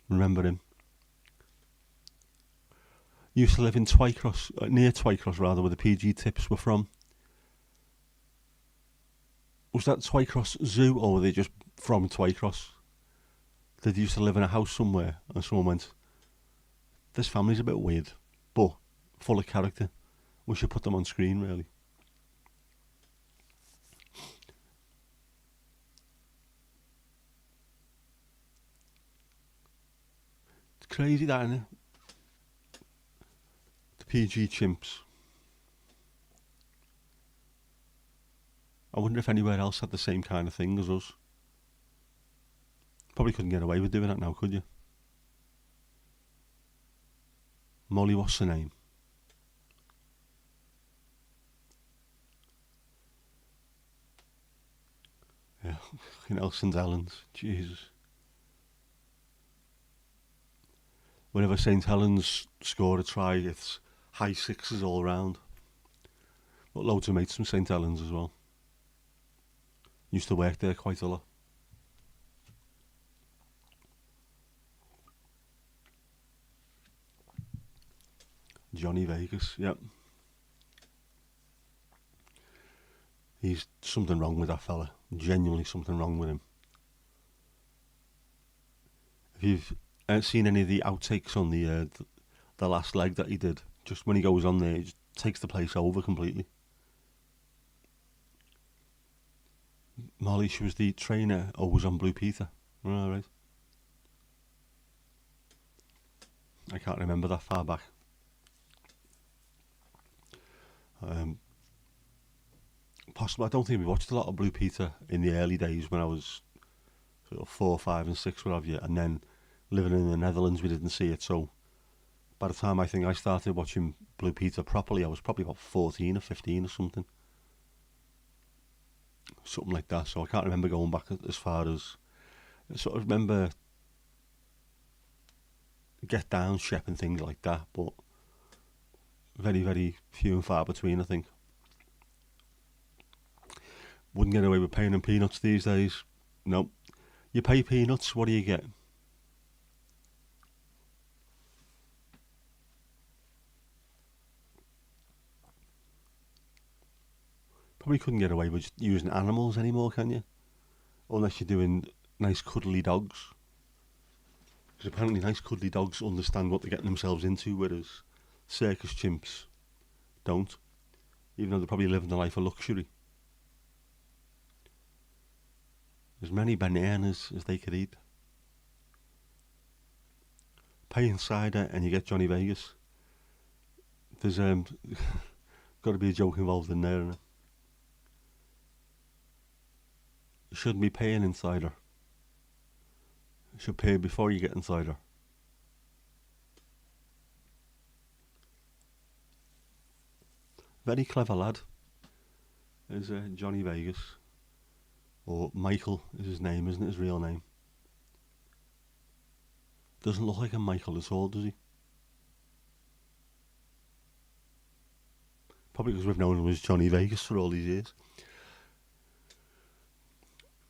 Remember him. He used to live in Twycross, near Twycross rather, where the PG tips were from. Was that Twycross Zoo, or were they just from Twycross? They used to live in a house somewhere, and someone went, this family's a bit weird, but full of character. We should put them on screen, really. It's crazy that, isn't it? The PG chimps. I wonder if anywhere else had the same kind of thing as us. Probably couldn't get away with doing that now, could you? Molly, what's her name? Yeah, fucking St Helens. Jesus. Whenever St Helens score a try, it's high sixes all round. Got loads of mates from St Helens as well. Used to work there quite a lot. Johnny Vegas, yep. He's something wrong with that fella. Genuinely something wrong with him. If you've seen any of the outtakes on the last leg that he did, just when he goes on there, he just takes the place over completely. Molly, she was the trainer, always on Blue Peter. All right. I can't remember that far back. possible. I don't think we watched a lot of Blue Peter in the early days when I was sort of 4, 5, and 6, what have you. And then living in the Netherlands, we didn't see it. So by the time I think I started watching Blue Peter properly, I was probably about 14 or 15 or something like that. So I can't remember going back as far as I sort of remember Get Down, Shep and things like that, but very, very few and far between, I think. Wouldn't get away with paying in peanuts these days. No. You pay peanuts, what do you get? Probably couldn't get away with using animals anymore, can you? Unless you're doing nice cuddly dogs. Because apparently nice cuddly dogs understand what they're getting themselves into, whereas circus chimps don't. Even though they're probably living a life of luxury. As many bananas as they could eat. Pay insider and you get Johnny Vegas. There's got to be a joke involved in there, innit? You shouldn't be paying insider. You should pay before you get insider. Very clever lad is Johnny Vegas. Or Michael is his name, isn't it? His real name. Doesn't look like a Michael at all, does he? Probably because we've known him as Johnny Vegas for all these years.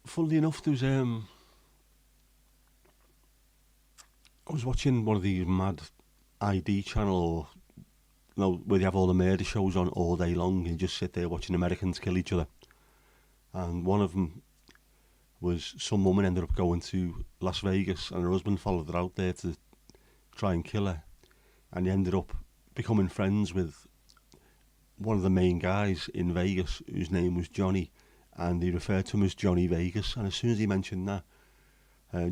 Funnily enough, there's I was watching one of these mad ID channel, or where they have all the murder shows on all day long, and you just sit there watching Americans kill each other. And one of them was some woman ended up going to Las Vegas, and her husband followed her out there to try and kill her, and he ended up becoming friends with one of the main guys in Vegas, whose name was Johnny, and he referred to him as Johnny Vegas. And as soon as he mentioned that,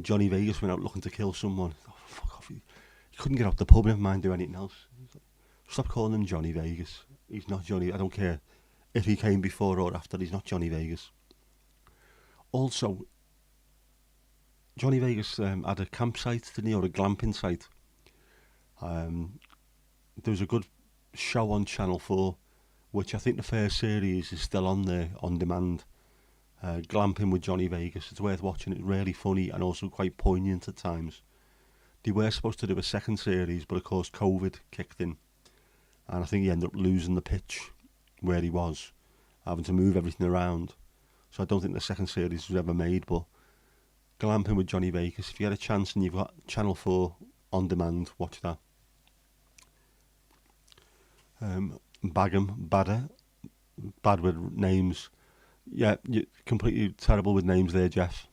Johnny Vegas went out looking to kill someone. Oh, fuck off! He couldn't get out the pub, never mind do anything else. Stop calling him Johnny Vegas. He's not Johnny. I don't care if he came before or after. He's not Johnny Vegas. Also, Johnny Vegas had a campsite, didn't he, or a glamping site. There was a good show on Channel 4, which I think the first series is still on there, on demand. Glamping with Johnny Vegas. It's worth watching. It's really funny and also quite poignant at times. They were supposed to do a second series, but of course COVID kicked in. And I think he ended up losing the pitch where he was, having to move everything around. So I don't think the second series was ever made, but Glamping with Johnny Vegas, if you get a chance and you've got Channel 4 on demand, watch that. Bad with names. Yeah, you're completely terrible with names there, Jeff.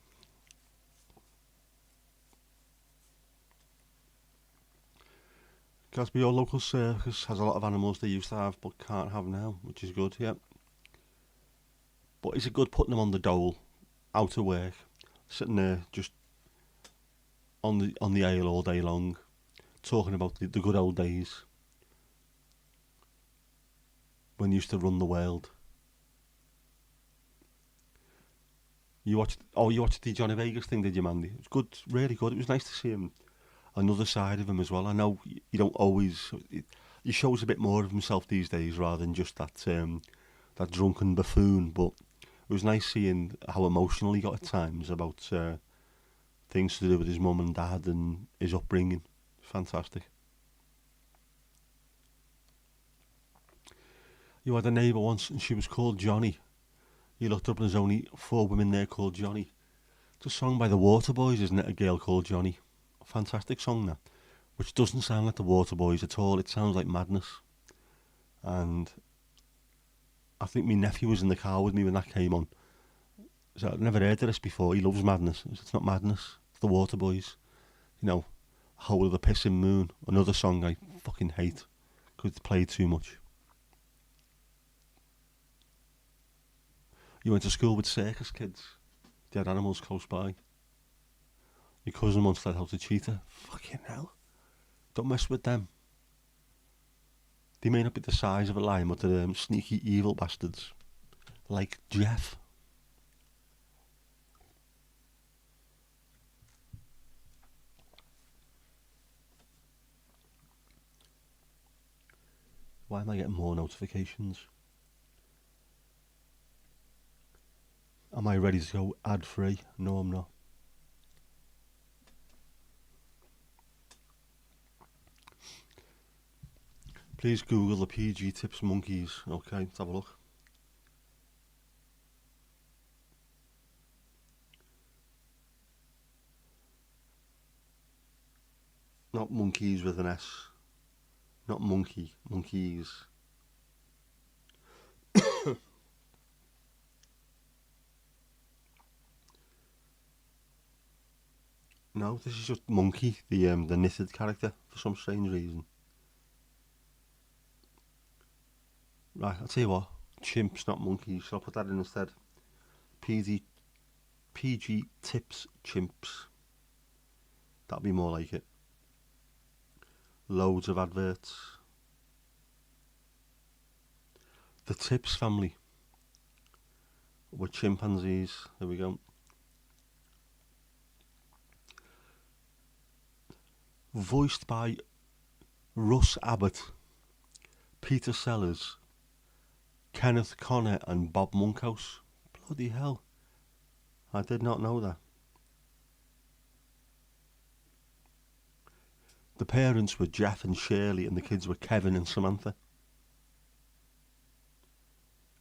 Gatsby, your local circus has a lot of animals they used to have but can't have now, which is good, yeah. But is it good putting them on the dole, out of work, sitting there just on the ale all day long, talking about the good old days when you used to run the world? You watched the Johnny Vegas thing, did you, Mandy? It was good, really good. It was nice to see him, another side of him as well. I know you don't always. He shows a bit more of himself these days rather than just that drunken buffoon. But it was nice seeing how emotional he got at times about things to do with his mum and dad and his upbringing. Fantastic. You had a neighbour once and she was called Johnny. You looked up and there's only 4 women there called Johnny. It's a song by the Waterboys, isn't it? A Girl Called Johnny. A fantastic song, that. Which doesn't sound like the Waterboys at all. It sounds like madness. And I think my nephew was in the car with me when that came on. So I'd never heard of this before. He loves madness. It's not madness. It's the Waterboys. You know, Hole of the Pissing Moon. Another song I fucking hate because it's played too much. You went to school with circus kids. They had animals close by. Your cousin once let out a cheetah. Fucking hell. Don't mess with them. They may not be the size of a lion, but they're sneaky evil bastards. like Jeff. Why am I getting more notifications? Am I ready to go ad free? No, I'm not. Please Google the PG Tips monkeys. Okay, let's have a look. Not monkeys with an S. Not monkey. Monkeys. No, this is just Monkey, the knitted character, for some strange reason. Right, I'll tell you what. Chimps, not monkeys. Shall I put that in instead? PG Tips Chimps. That'd be more like it. Loads of adverts. The Tips family with chimpanzees. There we go. Voiced by Russ Abbott, Peter Sellers, Kenneth Connor and Bob Monkhouse. Bloody hell. I did not know that. The parents were Jeff and Shirley and the kids were Kevin and Samantha.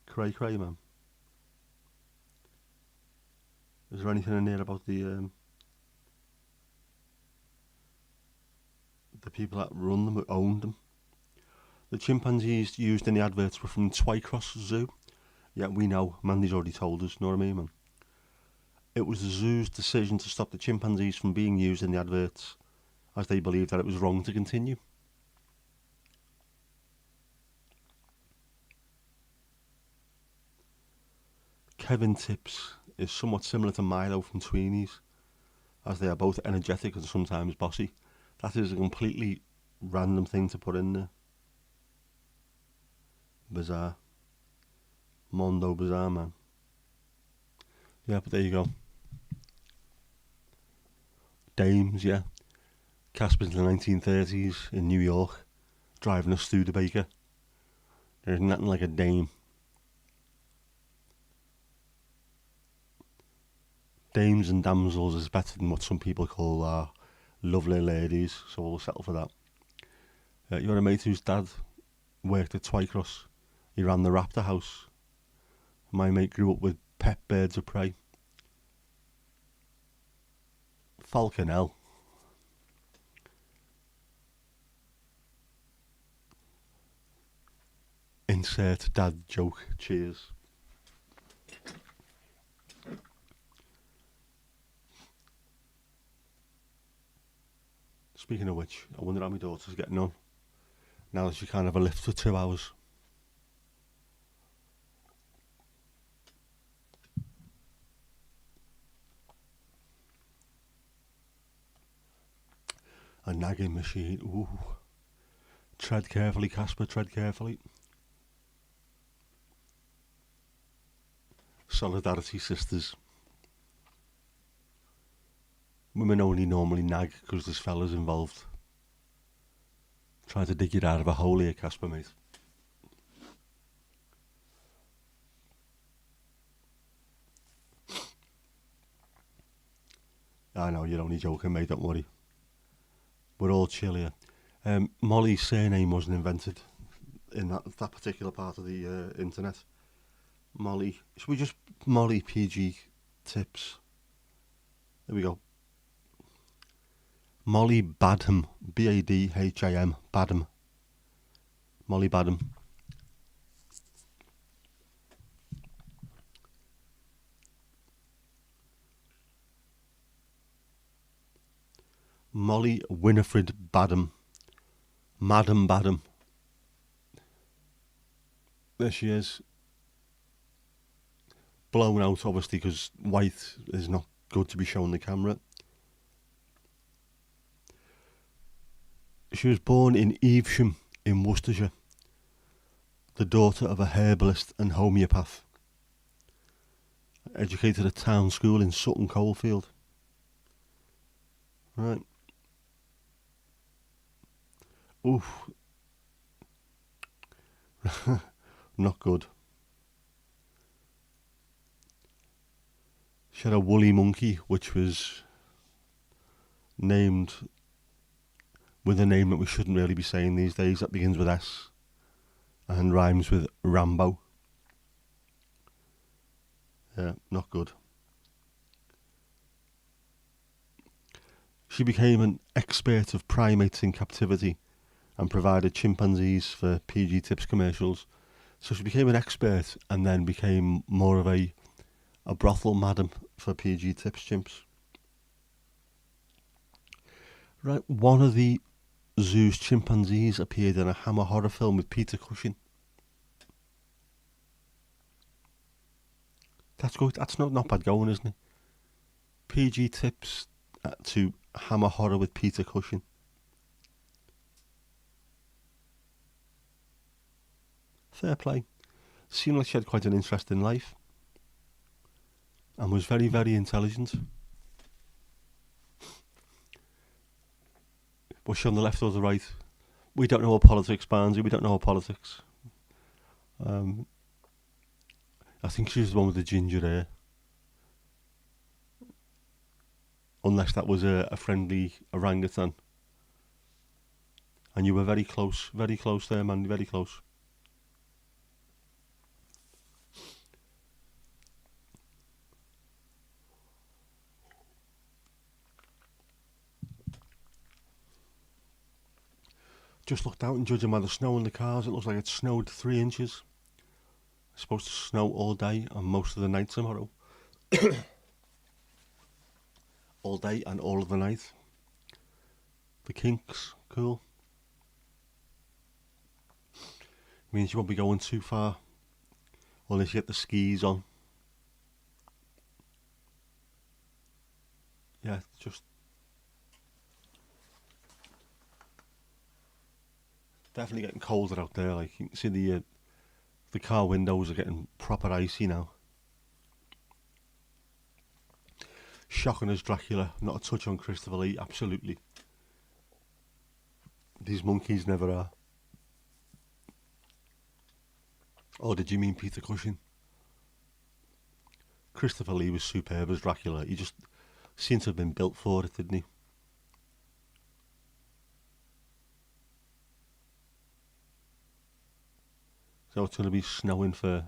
Cray cray, man. Is there anything in there about the people that run them, who owned them? The chimpanzees used in the adverts were from Twycross Zoo. Yeah, we know. Mandy's already told us. Know what I mean, man? It was the zoo's decision to stop the chimpanzees from being used in the adverts, as they believed that it was wrong to continue. Kevin Tips is somewhat similar to Milo from Tweenies, as they are both energetic and sometimes bossy. That is a completely random thing to put in there. Bizarre. Mondo bizarre, man. Yeah, but there you go. Dames, yeah. Casper's in the 1930s in New York, driving a Studebaker. There's nothing like a dame. Dames and damsels is better than what some people call lovely ladies, so we'll settle for that. You had a mate whose dad worked at Twycross. He ran the Raptor House. My mate grew up with pet birds of prey. Falconel. Insert dad joke. Cheers. Speaking of which, I wonder how my daughter's getting on now that she can't have a lift for 2 hours. A nagging machine. Ooh. Tread carefully, Casper, tread carefully. Solidarity sisters. Women only normally nag because there's fellas involved. Try to dig it out of a hole here, Casper, mate. I know, you're only joking, mate, don't worry. We're all chill here. Molly's surname wasn't invented in that particular part of the internet. Molly. Should we just Molly PG Tips? There we go. Molly Badham. Badham. Badham. Molly Badham. Molly Winifred Badham. Madam Badham. There she is. Blown out, obviously, because white is not good to be shown on the camera. She was born in Evesham in Worcestershire, the daughter of a herbalist and homeopath. Educated at town school in Sutton Coldfield. Right. Oof. Not good. She had a woolly monkey which was named with a name that we shouldn't really be saying these days, that begins with S and rhymes with Rambo. Yeah, not good. She became an expert of primates in captivity and provided chimpanzees for PG Tips commercials. So she became an expert and then became more of a brothel madam for PG Tips chimps. Right, one of the zoo's chimpanzees appeared in a Hammer horror film with Peter Cushing. That's good. That's not bad going, isn't it? PG Tips to Hammer horror with Peter Cushing. Fair play. Seemed like she had quite an interesting life and was very, very intelligent. Was she on the left or the right? We don't know what politics, Barnsley. We don't know what politics. I think she's the one with the ginger hair. Unless that was a friendly orangutan. And you were very close there, man, very close. Just looked out and judging by the snow in the cars, it looks like it snowed 3 inches. It's supposed to snow all day and most of the night tomorrow. All day and all of the night. The kinks, cool. Means you won't be going too far unless you get the skis on. Yeah, just definitely getting colder out there. Like you can see the car windows are getting proper icy now. Shocking as Dracula, not a touch on Christopher Lee, absolutely. These monkeys never are. Oh, did you mean Peter Cushing? Christopher Lee was superb as Dracula. He just seemed to have been built for it, didn't he? So it's going to be snowing for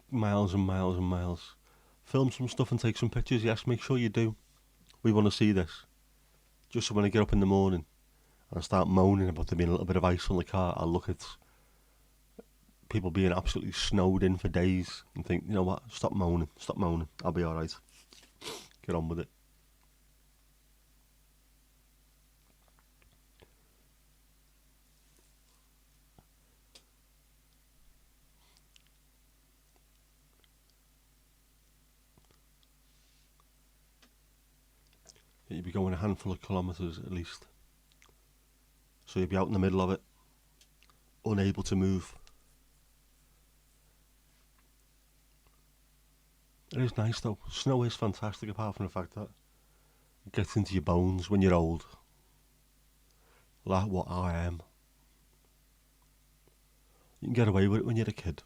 miles and miles and miles. Film some stuff and take some pictures, yes, make sure you do. We want to see this. Just so when I get up in the morning and I start moaning about there being a little bit of ice on the car, I'll look at people being absolutely snowed in for days and think, you know what, stop moaning, I'll be alright. Get on with it. You'd be going a handful of kilometres at least. So you'd be out in the middle of it, unable to move. It is nice though. Snow is fantastic apart from the fact that it gets into your bones when you're old. Like what I am. You can get away with it when you're a kid.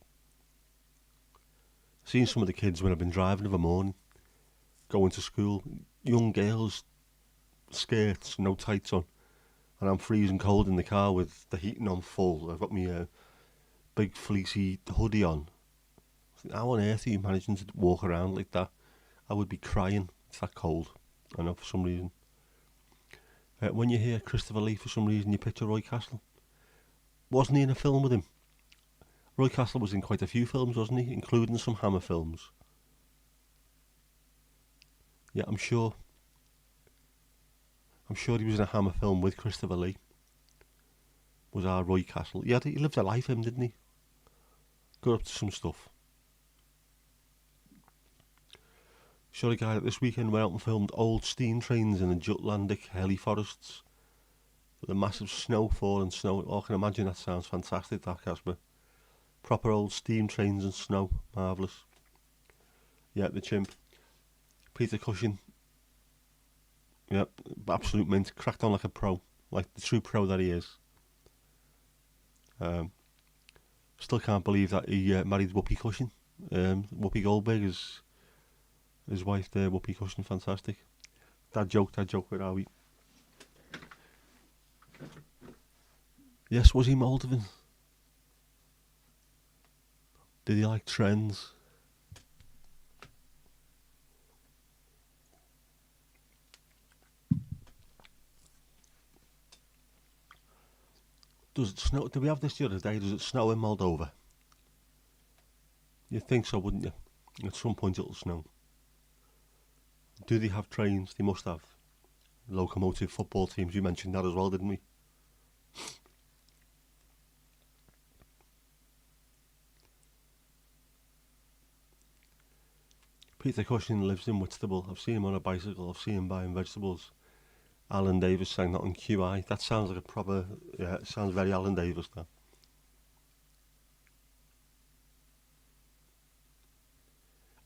I've seen some of the kids when I've been driving of a morning, going to school, young girls, skirts, no tights on, and I'm freezing cold in the car with the heating on full. I've got my big fleecy hoodie on. How on earth are you managing to walk around like that? I would be crying. It's that cold. I know for some reason. When you hear Christopher Lee, for some reason you picture Roy Castle. Wasn't he in a film with him? Roy Castle was in quite a few films, wasn't he? Including some Hammer films. Yeah, I'm sure. I'm sure he was in a Hammer film with Christopher Lee. Was our Roy Castle. Yeah, he lived a life, him, didn't he? Got up to some stuff. Saw a guy that this weekend went out and filmed old steam trains in the Jutlandic heli forests. With a massive snowfall and snow. Oh, I can imagine that sounds fantastic, that, Casper. Proper old steam trains and snow. Marvellous. Yeah, the chimp. Peter Cushing. Yep, absolute mint. Cracked on like a pro, like the true pro that he is. Um, Still can't believe that he married Whoopi Cushing. Whoopi Goldberg is his wife there. Whoopi Cushing, fantastic. That joke with Howie. Yes, was he Moldovan? Did he like trends? Does it snow? Did we have this the other day? Does it snow in Moldova? You'd think so, wouldn't you? At some point it'll snow. Do they have trains? They must have. Locomotive football teams, you mentioned that as well, didn't we? Peter Cushing lives in Whitstable. I've seen him on a bicycle. I've seen him buying vegetables. Alan Davis sang that on QI. That sounds like a proper... Yeah, it sounds very Alan Davis, that.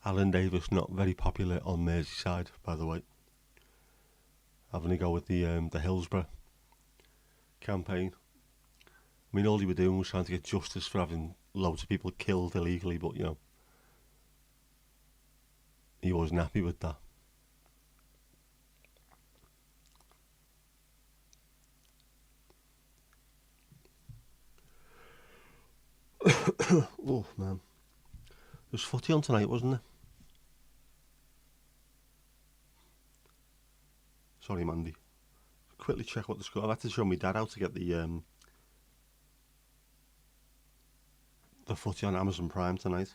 Alan Davis, not very popular on Merseyside, by the way. Having a go with the Hillsborough campaign. I mean, all he was doing was trying to get justice for having loads of people killed illegally, but, you know, he wasn't happy with that. Oh, man. There was footy on tonight, wasn't there? Sorry, Mandy. Quickly check what the score... I've had to show my dad how to get the footy on Amazon Prime tonight.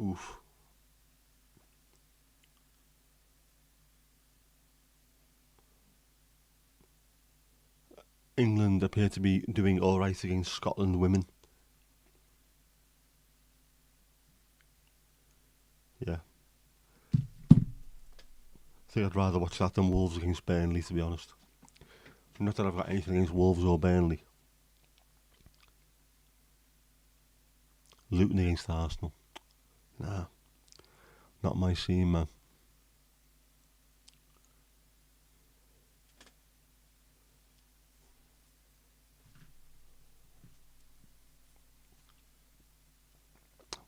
Oof. England appear to be doing alright against Scotland women. Yeah. I think I'd rather watch that than Wolves against Burnley, to be honest. Not that I've got anything against Wolves or Burnley. Luton against Arsenal. Nah. Not my scene, man.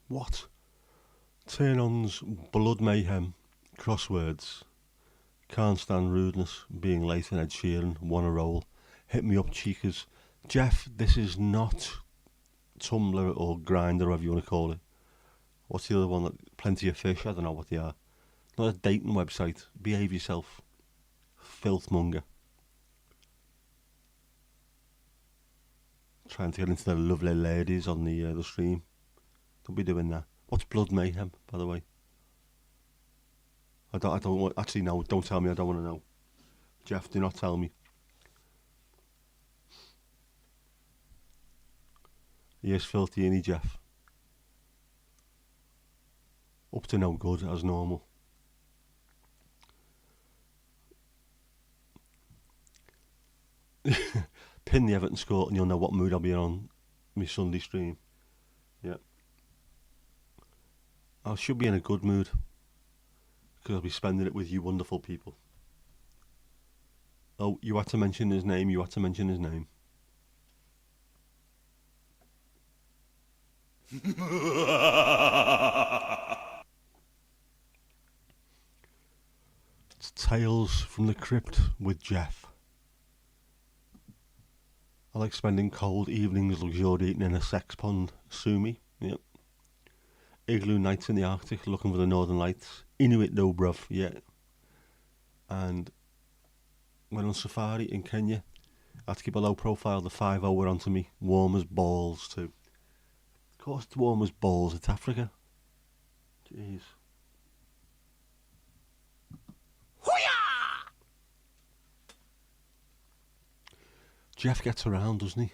What? Turn-ons, blood mayhem, crosswords. Can't stand rudeness, being late and Ed Sheeran, wanna roll. Hit me up, cheekers. Jeff, this is not Tumblr or Grindr, whatever you want to call it. What's the other one? Plenty of Fish, I don't know what they are. Not a dating website. Behave yourself. Filthmonger. Trying to get into the lovely ladies on the stream. Don't be doing that. What's blood mayhem, by the way? I don't want... Actually, no, don't tell me, I don't want to know. Jeff, do not tell me. He is filthy, ain't he, Jeff? Up to no good, as normal. Pin the Everton score and you'll know what mood I'll be on my Sunday stream. Yeah. I should be in a good mood, because I'll be spending it with you wonderful people. Oh, you had to mention his name, It's Tales from the Crypt with Jeff. I like spending cold evenings luxuriating in a sex pond. Sue me. Yep. Igloo nights in the Arctic looking for the Northern Lights. Inuit though, bruv. Yeah. And went on safari in Kenya. I had to keep a low profile. The 5-0 were onto me. Warm as balls too. Of course it's warm as balls. It's Africa. Jeez. Jeff gets around, doesn't he?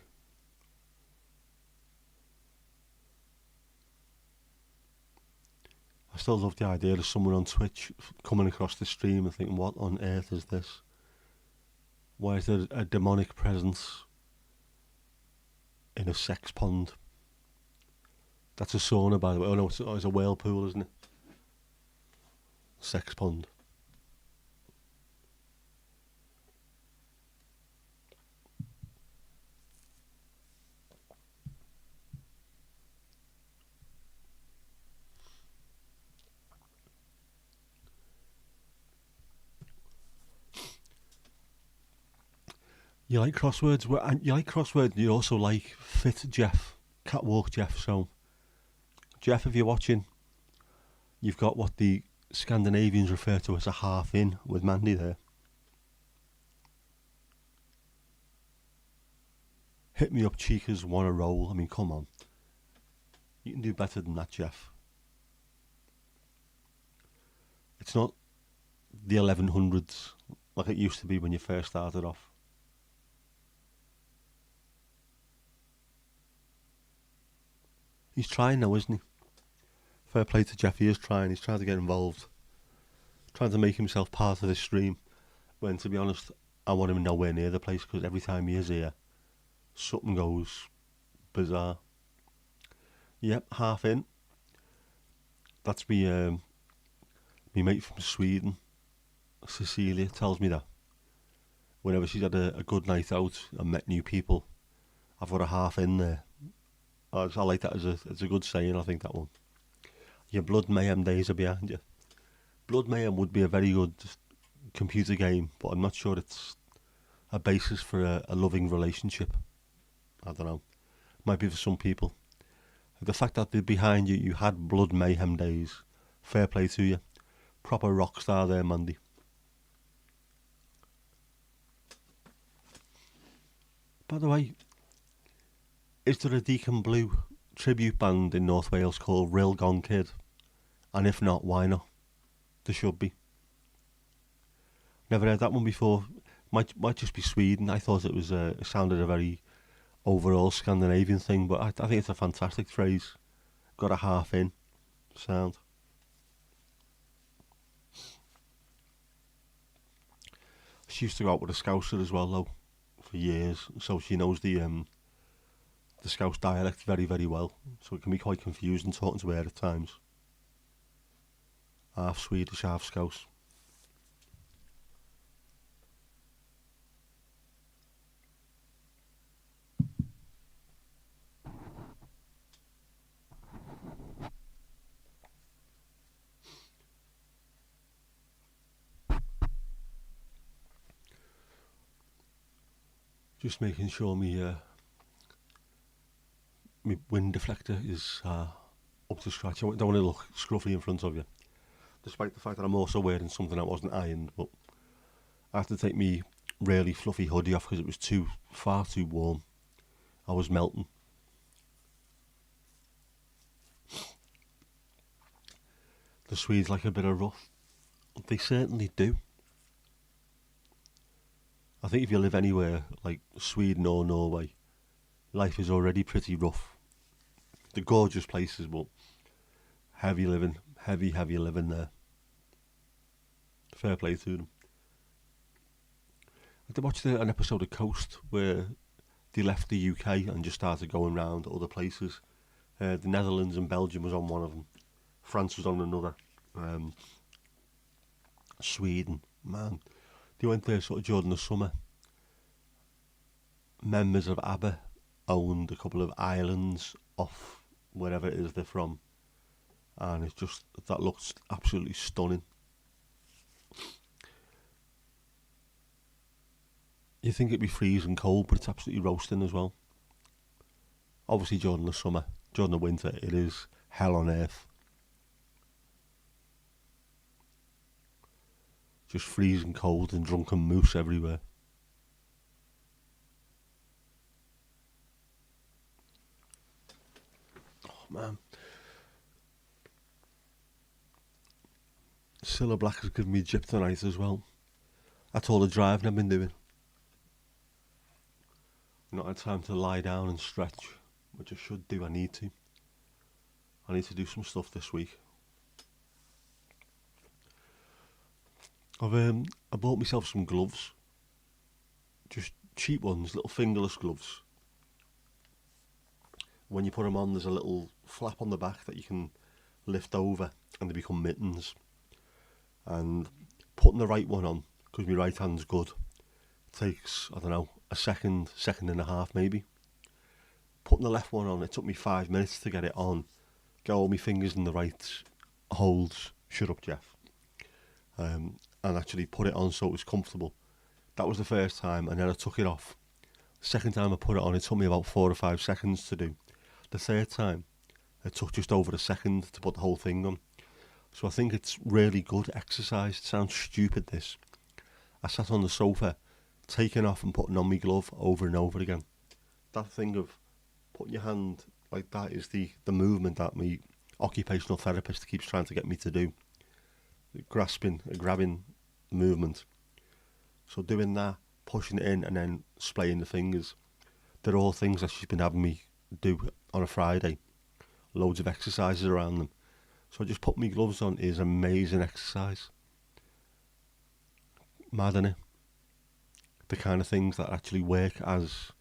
I still love the idea of someone on Twitch coming across the stream and thinking, what on earth is this? Why is there a demonic presence in a sex pond? That's a sauna, by the way. Oh no, it's a whirlpool, isn't it? Sex pond. You like crosswords? You like crosswords. You also like Fit Jeff, Catwalk Jeff. So, Jeff, if you're watching, you've got what the Scandinavians refer to as a half in with Mandy there. Hit me up, cheekers, want to roll. I mean, come on. You can do better than that, Jeff. It's not the 1100s like it used to be when you first started off. He's trying now, isn't he? Fair play to Jeff, he is trying. He's trying to get involved. Trying to make himself part of this stream. When, to be honest, I want him nowhere near the place because every time he is here, something goes bizarre. Yep, half in. That's me mate from Sweden, Cecilia, tells me that. Whenever she's had a good night out and met new people, I've got a half in there. I like that as a good saying, I think, that one. Your Blood Mayhem days are behind you. Blood Mayhem would be a very good computer game, but I'm not sure it's a basis for a loving relationship. I don't know. Might be for some people. The fact that they're behind you, you had Blood Mayhem days. Fair play to you. Proper rock star there, Mandy. By the way, is there a Deacon Blue tribute band in North Wales called Real Gone Kid? And if not, why not? There should be. Never heard that one before. Might just be Sweden. I thought it sounded a very overall Scandinavian thing, but I think it's a fantastic phrase. Got a half in sound. She used to go out with a Scouser as well, though, for years, so she knows the Scouse dialect very, very well. So it can be quite confusing talking to her at times. Half Swedish, half Scouse. Just making sure my wind deflector is up to scratch. I don't want to look scruffy in front of you, despite the fact that I'm also wearing something that wasn't ironed. But I had to take me really fluffy hoodie off because it was far too warm. I was melting. The Swedes like a bit of rough. They certainly do. I think if you live anywhere like Sweden or Norway, life is already pretty rough. They're gorgeous places, but heavy living there. Fair play to them. I watched an episode of Coast where they left the UK and just started going around other places. The Netherlands and Belgium was on one of them. France was on another. Sweden, man. They went there sort of during the summer. Members of ABBA owned a couple of islands off wherever it is they're from. And it's just, that looks absolutely stunning. You think it'd be freezing cold, but it's absolutely roasting as well. Obviously during the summer, during the winter, it is hell on earth. Just freezing cold and drunken moose everywhere. Oh man. Cilla Black has given me gyp tonight as well. That's all the driving I've been doing. Not had time to lie down and stretch, which I should do. I need to do some stuff this week. I bought myself some gloves, just cheap ones, little fingerless gloves. when you put them on, there's a little flap on the back that you can lift over, and they become mittens. And putting the right one on, because my right hand's good, takes, I don't know, a second and a half maybe. Putting the left one on, it took me 5 minutes to get it on. Get all my fingers in the right holds. Shut up, Jeff. And actually put it on so it was comfortable. That was the first time, and then I took it off. The second time I put it on, it took me about 4 or 5 seconds to do. The third time, it took just over a second to put the whole thing on. So I think it's really good exercise. It sounds stupid, this. I sat on the sofa, taking off and putting on my glove over and over again. That thing of putting your hand like that is the movement that my occupational therapist keeps trying to get me to do. Grabbing movement. So doing that, pushing it in and then splaying the fingers. They're all things that she's been having me do on a Friday. Loads of exercises around them. So just put my gloves on is amazing exercise. Mad, innit? The kind of things that actually work as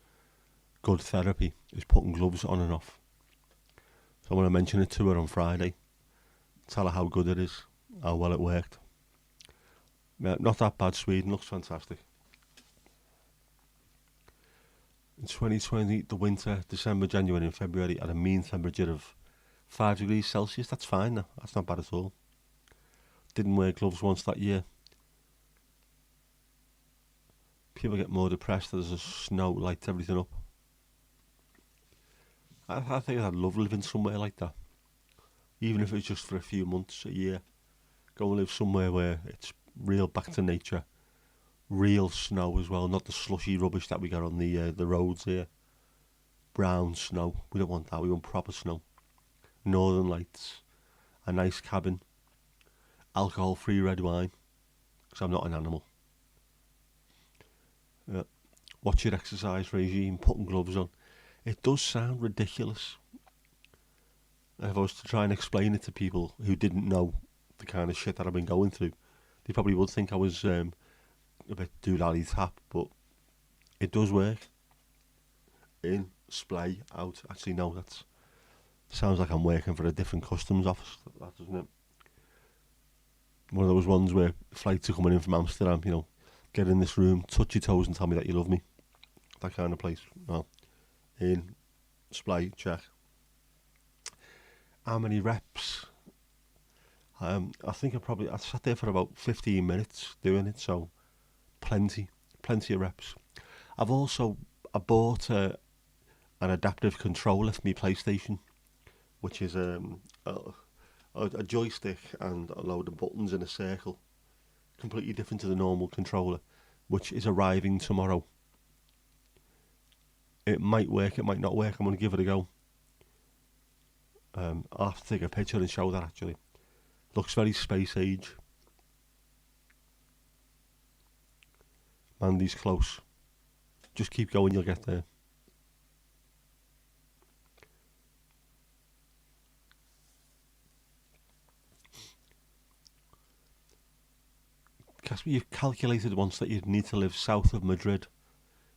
good therapy is putting gloves on and off. So I'm going to mention it to her on Friday. Tell her how good it is, how well it worked. Yeah, not that bad. Sweden looks fantastic. In 2020, the winter, December, January and February had a mean temperature of 5 degrees Celsius. That's fine now. That's not bad at all. Didn't wear gloves once that year. People get more depressed as the snow lights everything up. I think I'd love living somewhere like that. Even if it's just for a few months, a year. Go and live somewhere where it's real back to nature. Real snow as well, not the slushy rubbish that we get on the roads here. Brown snow. We don't want that. We want proper snow. Northern lights. A nice cabin. Alcohol-free red wine. Because I'm not an animal. Watch your exercise regime. Putting gloves on. It does sound ridiculous. If I was to try and explain it to people who didn't know the kind of shit that I've been going through, they probably would think I was a bit doolally tap, but it does work. In, splay, out. Actually, no, that sounds like I'm working for a different customs office, that doesn't it? One of those ones where flights are coming in from Amsterdam, get in this room, touch your toes and tell me that you love me. That kind of place. No. In, splay, check. How many reps? I think I sat there for about 15 minutes doing it, so plenty of reps. I bought an adaptive controller for my PlayStation, which is a joystick and a load of buttons in a circle, completely different to the normal controller, which is arriving tomorrow. It might work, it might not work. I'm going to give it a go. I'll have to take a picture and show that actually. Looks very space age. Mandy's close. Just keep going, you'll get there. Casper, you've calculated once that you'd need to live south of Madrid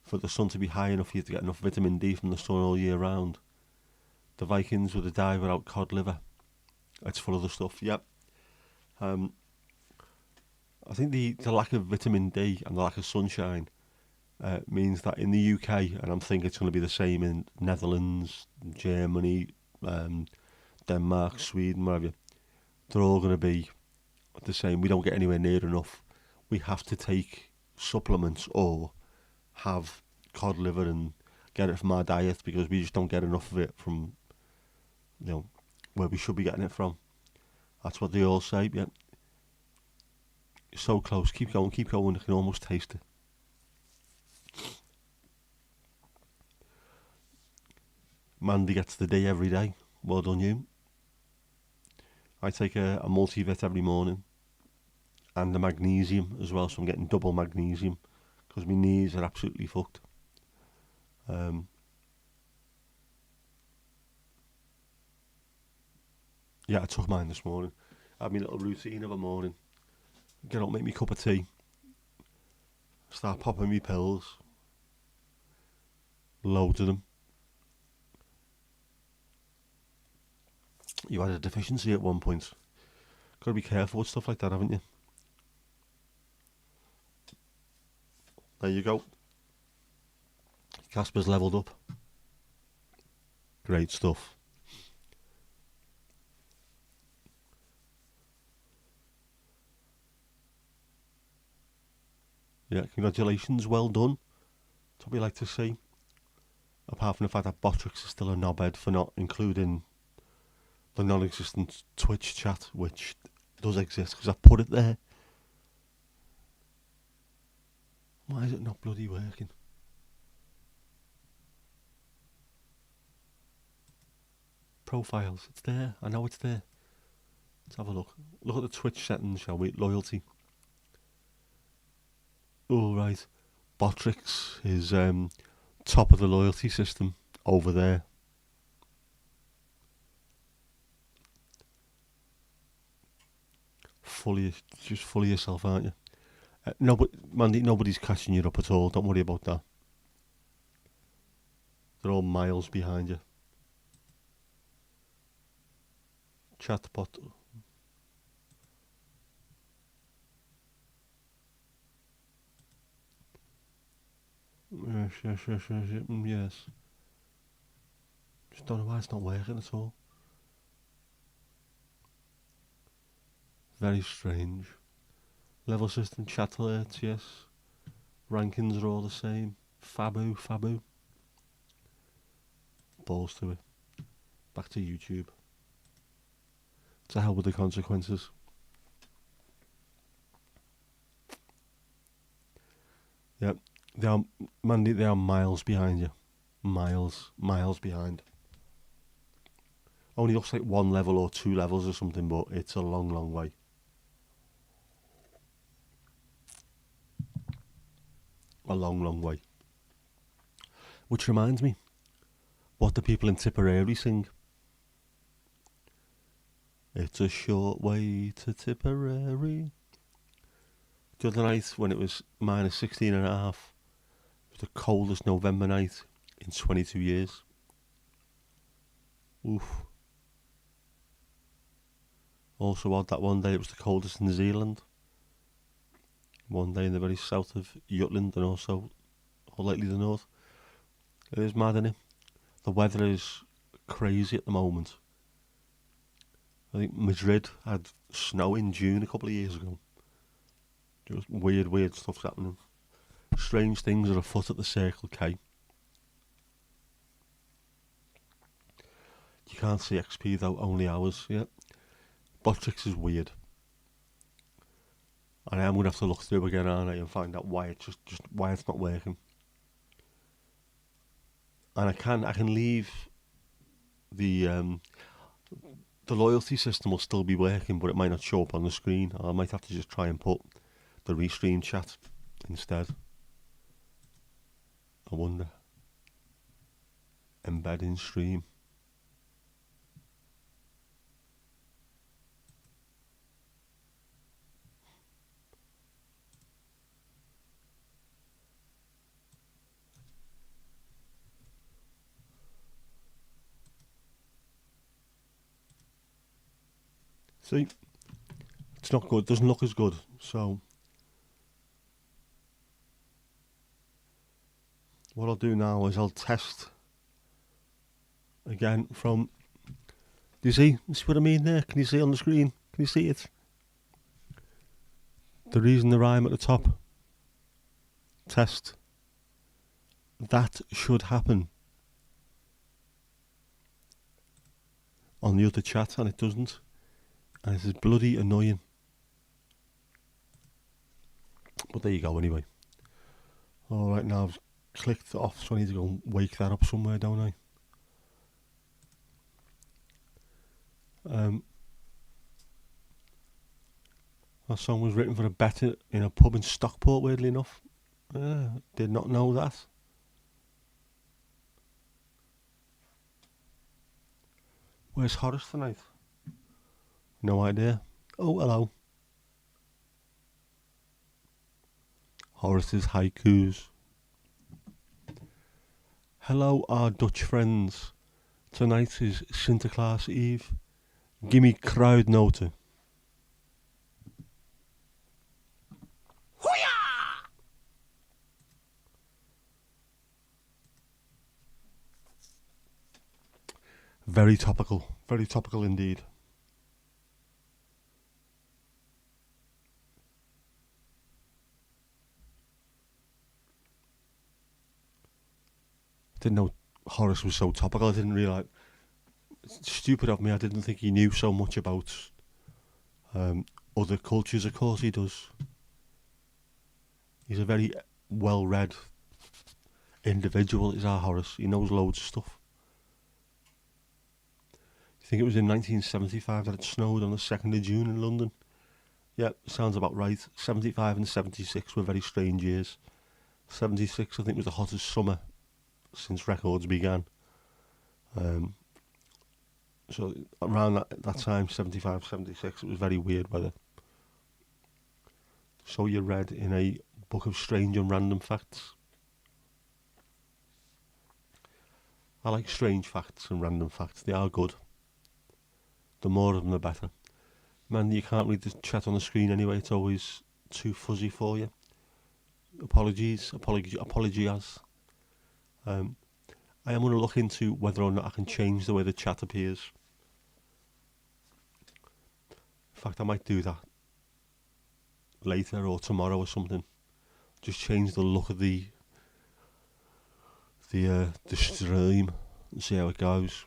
for the sun to be high enough for you to get enough vitamin D from the sun all year round. The Vikings would have died without cod liver. It's full of the stuff, yep. I think the lack of vitamin D and the lack of sunshine means that in the UK, and I'm thinking it's going to be the same in Netherlands, Germany, Denmark, Sweden, whatever, they're all going to be the same. We don't get anywhere near enough. We have to take supplements or have cod liver and get it from our diet because we just don't get enough of it from, where we should be getting it from. That's what they all say, yeah. You're so close, keep going, I can almost taste it. Mandy gets the D every day, well done you. I take a multivit every morning and the magnesium as well, so I'm getting double magnesium because my knees are absolutely fucked. Yeah, I took mine this morning. I had my little routine of a morning. Get up, make me a cup of tea. Start popping me pills. Loads of them. You had a deficiency at one point. Got to be careful with stuff like that, haven't you? There you go. Casper's leveled up. Great stuff. Yeah, congratulations, well done. That's what we like to see. Apart from the fact that Botrix is still a knobhead for not including the non-existent Twitch chat, which does exist because I put it there. Why is it not bloody working? Profiles, it's there. I know it's there. Let's have a look. Look at the Twitch settings, shall we? Loyalty. Oh, right. Botrix is top of the loyalty system over there. Just fully yourself, aren't you? No, but Mandy, nobody's catching you up at all. Don't worry about that. They're all miles behind you. Chatbot. Yes. Just don't know why it's not working at all. Very strange. Level system, chat alerts, yes. Rankings are all the same. Fabu. Balls to it. Back to YouTube. To hell with the consequences. Yep. Mandy, they are miles behind you. Miles behind. Only looks like one level or two levels or something, but it's a long, long way. A long, long way. Which reminds me, what the people in Tipperary sing. It's a short way to Tipperary. The other night, when it was minus 16 and a half, it was the coldest November night in 22 years. Oof. Also odd that one day it was the coldest in New Zealand. One day in the very south of Jutland and also, or lately the north. It is mad, isn't it? The weather is crazy at the moment. I think Madrid had snow in June a couple of years ago. Just weird stuff's happening. Strange things are afoot at the Circle K. You can't see XP though, only hours, yeah. Botrix is weird. And I am going to have to look through again, aren't I, and find out why it's just why it's not working. And I can leave the loyalty system will still be working, but it might not show up on the screen. I might have to just try and put the restream chat instead. I wonder. Embed in stream. See, it's not good. Doesn't look as good. So what I'll do now is I'll test again from. Do you see? You see what I mean there? Can you see on the screen? Can you see it? The reason the rhyme at the top. Test. That should happen on the other chat, and it doesn't. And it is bloody annoying. But there you go anyway. Alright, now I've clicked off, so I need to go and wake that up somewhere, don't I? That song was written for a bet in a pub in Stockport, weirdly enough. Did not know that. Where's Horace tonight? No idea. Oh, hello. Horace's haikus. Hello, our Dutch friends. Tonight is Sinterklaas Eve, Gimme crowd note. Very topical indeed. Didn't know Horace was so topical. I didn't realise. Stupid of me. I didn't think he knew so much about other cultures. Of course he does. He's a very well-read individual, is our Horace. He knows loads of stuff. I think it was in 1975 that it snowed on the 2nd of June in London. Yeah, sounds about right. 75 and 76 were very strange years. 76, I think, was the hottest summer since records began. So around that time, 75, 76, it was very weird weather. So you read in a book of strange and random facts. I like strange facts and random facts. They are good. The more of them, the better. Man, you can't read the chat on the screen anyway. It's always too fuzzy for you. Apologies. I am going to look into whether or not I can change the way the chat appears. In fact, I might do that later or tomorrow or something. Just change the look of the stream and see how it goes.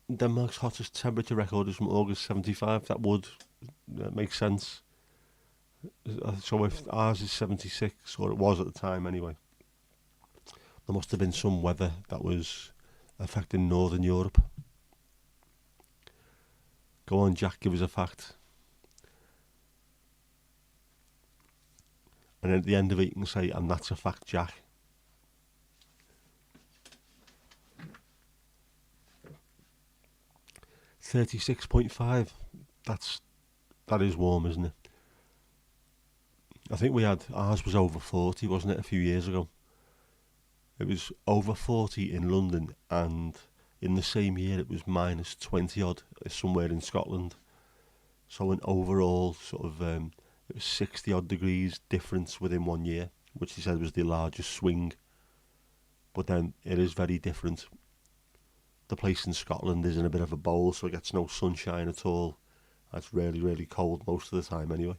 Denmark's hottest temperature record is from August 75. That would make sense. So if ours is 76, or it was at the time anyway, there must have been some weather that was affecting Northern Europe. Go on, Jack, give us a fact. And then at the end of it you can say, and that's a fact, Jack. .5. That is warm, isn't it? I think ours was over 40, wasn't it, a few years ago? It was over 40 in London, and in the same year it was minus 20 odd somewhere in Scotland. So an overall sort of it was 60 odd degrees difference within 1 year, which he said was the largest swing. But then it is very different. The place in Scotland is in a bit of a bowl, so it gets no sunshine at all. It's really, really cold most of the time anyway.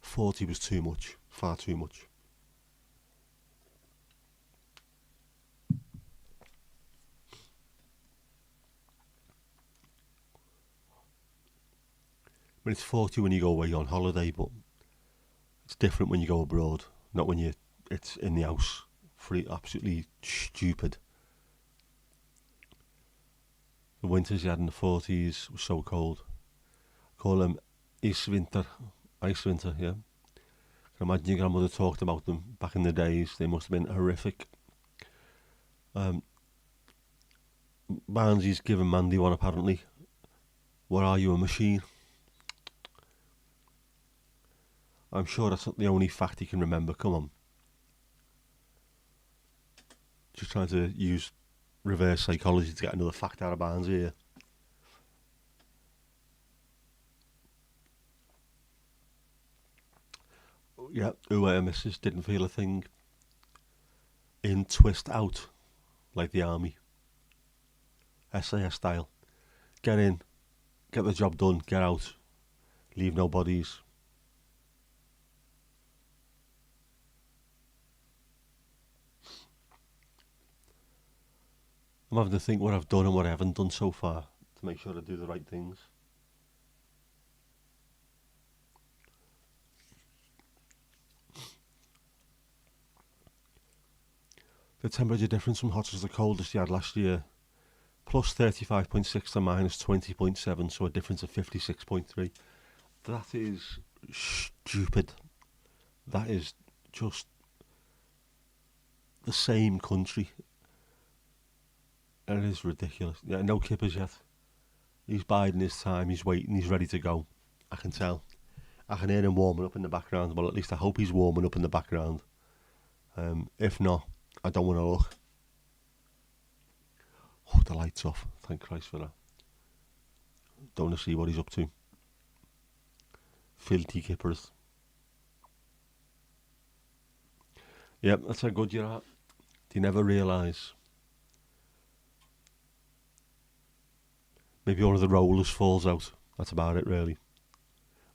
.40 was too much, far too much. I mean, it's 40 when you go away on holiday, but it's different when you go abroad. Not when it's in the house. Absolutely stupid. The winters you had in the 40s were so cold. Call them ice winter, yeah. I can imagine your grandmother talked about them back in the days. They must have been horrific. Barnsley's given Mandy one apparently. What are you, a machine? I'm sure that's not the only fact he can remember. Come on. Just trying to use reverse psychology to get another fact out of Barnsley here. Yeah, Mrs. didn't feel a thing. In twist out, like the army. SAS style. Get in, get the job done, get out, leave no bodies. I'm having to think what I've done and what I haven't done so far to make sure I do the right things. The temperature difference from hottest to coldest you had last year, plus 35.6 to minus 20.7, so a difference of 56.3. That is stupid. That is just the same country. And it is ridiculous. Yeah, no kippers yet. He's biding his time, he's waiting, he's ready to go. I can tell. I can hear him warming up in the background. Well, at least I hope he's warming up in the background. If not, I don't want to look. Oh, the light's off. Thank Christ for that. Don't want to see what he's up to. Filthy kippers. Yep, that's how good you're at. You never realise. Maybe one of the rollers falls out. That's about it, really.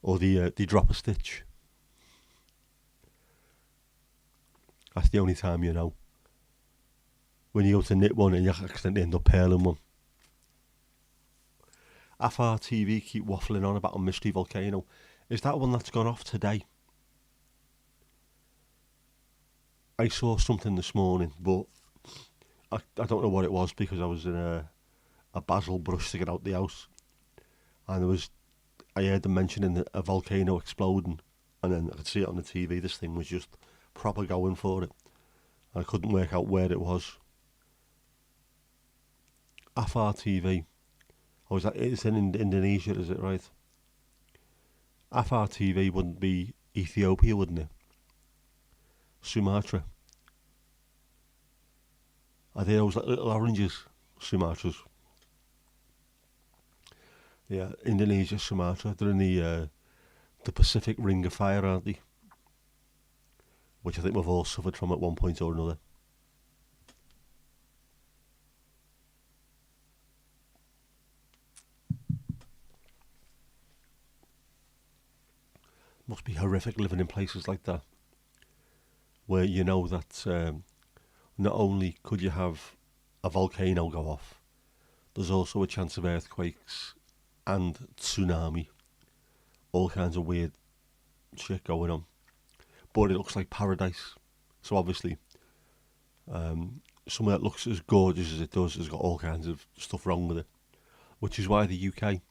Or they drop a stitch. That's the only time you know. When you go to knit one and you accidentally end up pearling one. FRTV keep waffling on about a mystery volcano. Is that one that's gone off today? I saw something this morning, but I don't know what it was because I was in a basil brush to get out the house. And I heard them mentioning a volcano exploding. And then I could see it on the TV. This thing was just proper going for it. I couldn't work out where it was. FRTV. Oh, it's in Indonesia, is it right? FRTV wouldn't be Ethiopia, wouldn't it? Sumatra. Are they those little oranges? Sumatras. Yeah, Indonesia, Sumatra. They're in the Pacific Ring of Fire, aren't they? Which I think we've all suffered from at one point or another. Must be horrific living in places like that, where you know that not only could you have a volcano go off, there's also a chance of earthquakes and tsunami, all kinds of weird shit going on. But it looks like paradise. So obviously, somewhere that looks as gorgeous as it does has got all kinds of stuff wrong with it. Which is why the UK,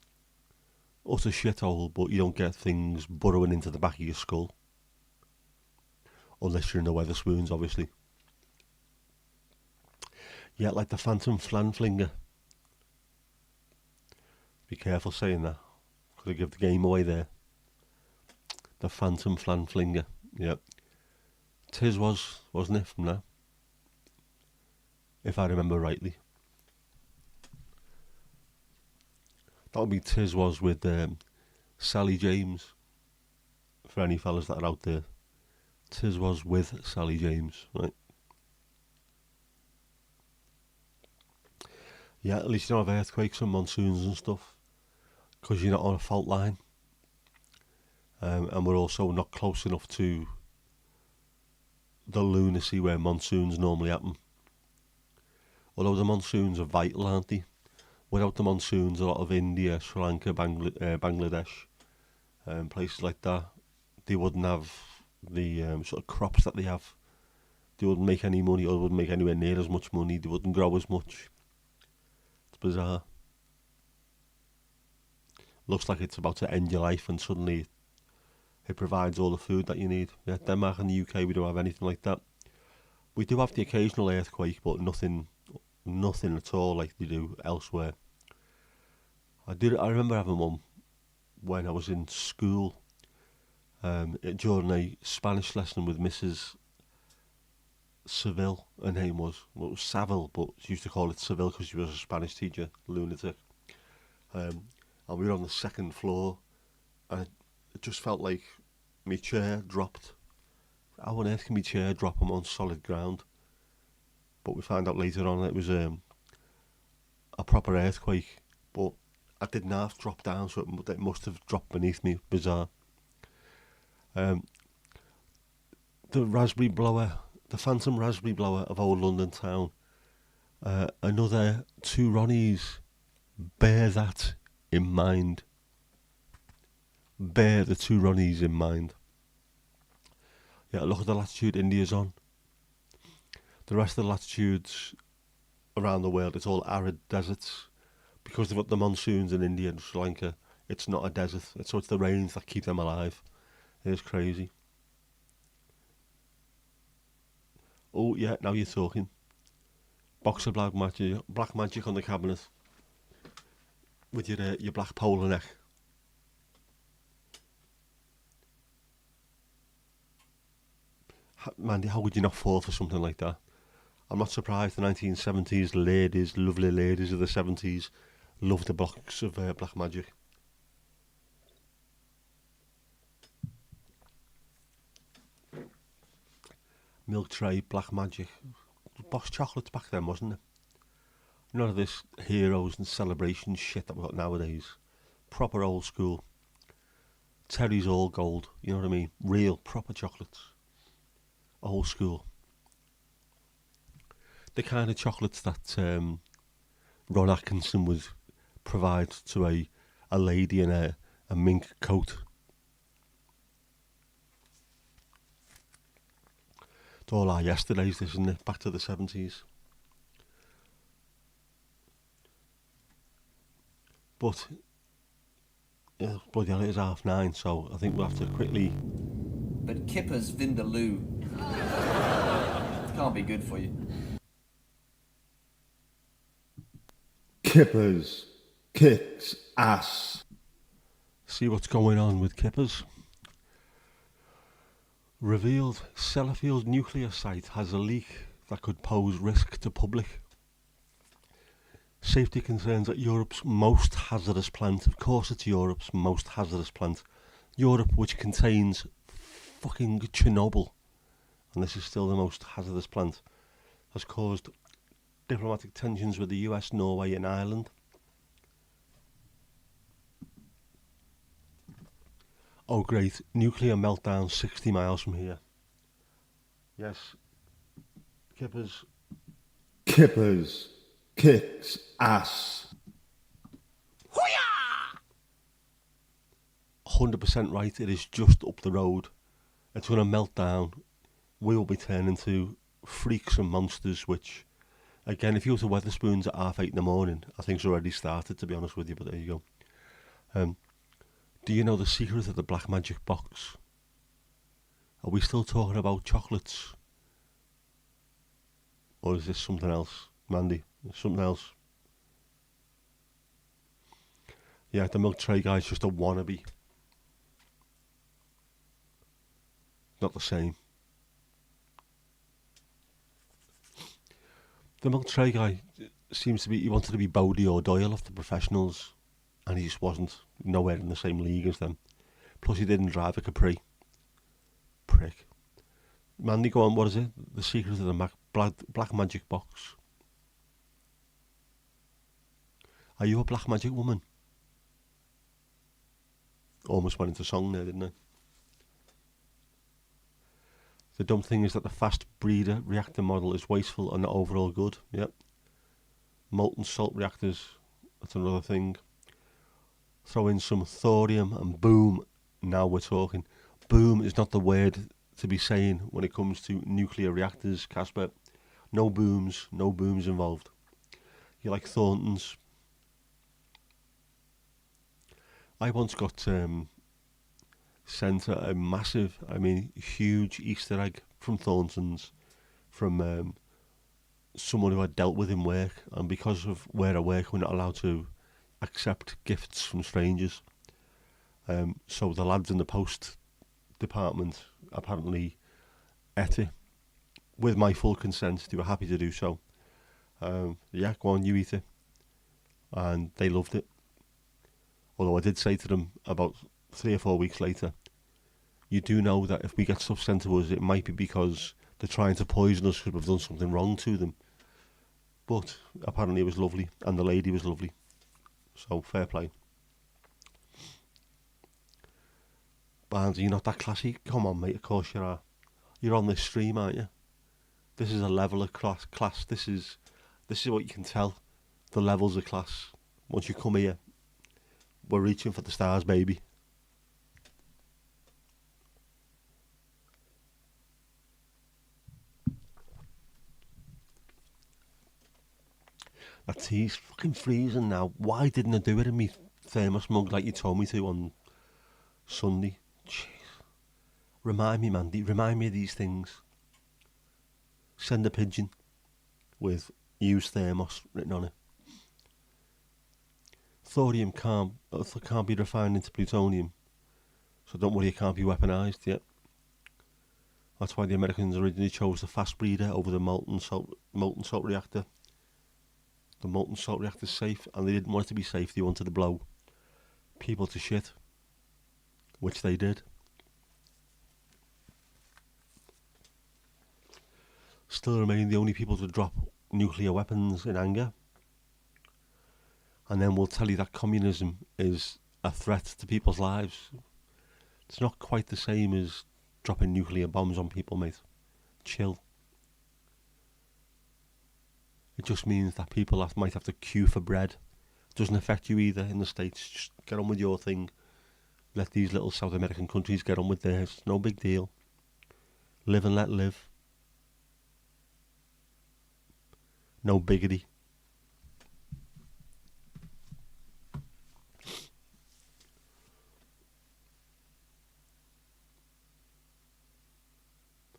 utter shithole, but you don't get things burrowing into the back of your skull. Unless you're in the Weatherspoons, obviously. Yeah, like the Phantom Flanflinger. Be careful saying that. Could I give the game away there? The Phantom Flanflinger. Yep. Tiz wasn't it, from that? If I remember rightly. That would be Tiz was with Sally James. For any fellas that are out there. Tiz was with Sally James, right? Yeah, at least you don't have earthquakes and monsoons and stuff. Because you're not on a fault line. And we're also not close enough to the lunacy where monsoons normally happen. Although the monsoons are vital, aren't they? Without the monsoons, a lot of India, Sri Lanka, Bangladesh, places like that, they wouldn't have the sort of crops that they have. They wouldn't make any money, or they wouldn't make anywhere near as much money. They wouldn't grow as much. It's bizarre. Looks like it's about to end your life, and suddenly it provides all the food that you need. Yeah, Denmark and the UK, we don't have anything like that. We do have the occasional earthquake, but nothing at all like they do elsewhere. I remember having one when I was in school, during a Spanish lesson with Mrs. Seville. Her name was, well, it was Saville, but she used to call it Seville because she was a Spanish teacher, lunatic. And we were on the second floor, and it just felt like my chair dropped. How on earth can my chair drop? I'm on solid ground. But we found out later on that it was a proper earthquake. But I didn't half drop down, so it must have dropped beneath me. Bizarre. The raspberry blower, the phantom raspberry blower of old London town. Another two Ronnies. Bear that in mind. Bear the two Ronnies in mind. Yeah, look at the latitude India's on. The rest of the latitudes around the world, it's all arid deserts. Because they've got the monsoons in India and Sri Lanka, it's not a desert. So it's the rains that keep them alive. It's crazy. Oh yeah, now you're talking. Box of black magic on the cabinet. With your black polo neck. Mandy, how would you not fall for something like that? I'm not surprised the 1970s ladies, lovely ladies of the 70s, loved a box of Black Magic. Milk tray, Black Magic. Box chocolates back then, wasn't it? None of this heroes and celebration shit that we got nowadays. Proper old school. Terry's all gold, you know what I mean? Real, proper chocolates. Old school. The kind of chocolates that Ron Atkinson would provide to a lady in a mink coat. It's all our yesterdays, isn't it? Back to the 70s. But, yeah, bloody hell, it is 9:30, so I think we'll have to quickly... But Kipper's Vindaloo can't be good for you. Kippers kicks ass. See what's going on with Kippers. Revealed Sellafield nuclear site has a leak that could pose risk to public. Safety concerns at Europe's most hazardous plant. Of course it's Europe's most hazardous plant. Europe, which contains fucking Chernobyl, and this is still the most hazardous plant, has caused diplomatic tensions with the US, Norway and Ireland. Oh great, nuclear meltdown 60 miles from here. Yes, Kippers. Kippers kicks ass. 100% right, it is just up the road. It's going to melt down. We will be turning into freaks and monsters, which, again, if you go to Weatherspoons at 8:30 in the morning, I think it's already started, to be honest with you, but there you go. Do you know the secret of the Black Magic box? Are we still talking about chocolates? Or is this something else? Mandy, something else? Yeah, the milk tray guy's just a wannabe. Not the same. The milk tray guy seems to be, he wanted to be Bodie or Doyle of the professionals, and he just wasn't. Nowhere in the same league as them. Plus he didn't drive a Capri. Prick. Mandy, go on, what is it? The secret of the Black Magic box. Are you a Black Magic woman? Almost went into song there, didn't I? The dumb thing is that the fast breeder reactor model is wasteful and not overall good. Yep. Molten salt reactors, that's another thing. Throw in some thorium and boom, now we're talking. Boom is not the word to be saying when it comes to nuclear reactors, Casper. No booms involved. You like Thorntons? I once got sent a massive, huge Easter egg from Thorntons from someone who I'd dealt with in work, and because of where I work, we're not allowed to accept gifts from strangers. So the lads in the post department apparently ate it with my full consent. They were happy to do so. Yeah, go on, you eat it. And they loved it. Although I did say to them about 3 or 4 weeks later, you do know that if we get stuff sent to us, it might be because they're trying to poison us because we've done something wrong to them. But apparently it was lovely, and the lady was lovely. So fair play. Barnes, you're not that classy? Come on, mate, of course you are. You're on this stream, aren't you? This is a level of class. This is what you can tell. The levels of class. Once you come here, we're reaching for the stars, baby. That tea's fucking freezing now. Why didn't I do it in me thermos mug like you told me to on Sunday? Jeez. Remind me, Mandy. Remind me of these things. Send a pigeon with use thermos written on it. Thorium can't be refined into plutonium, so don't worry, it can't be weaponised yet. That's why the Americans originally chose the fast breeder over the molten salt reactor. The molten salt reactor's safe, and they didn't want it to be safe. They wanted to blow people to shit, which they did. Still remain the only people to drop nuclear weapons in anger. And then we'll tell you that communism is a threat to people's lives. It's not quite the same as dropping nuclear bombs on people, mate. Chill. It just means that people might have to queue for bread. It doesn't affect you either in the States. Just get on with your thing. Let these little South American countries get on with theirs. No big deal. Live and let live. No biggity.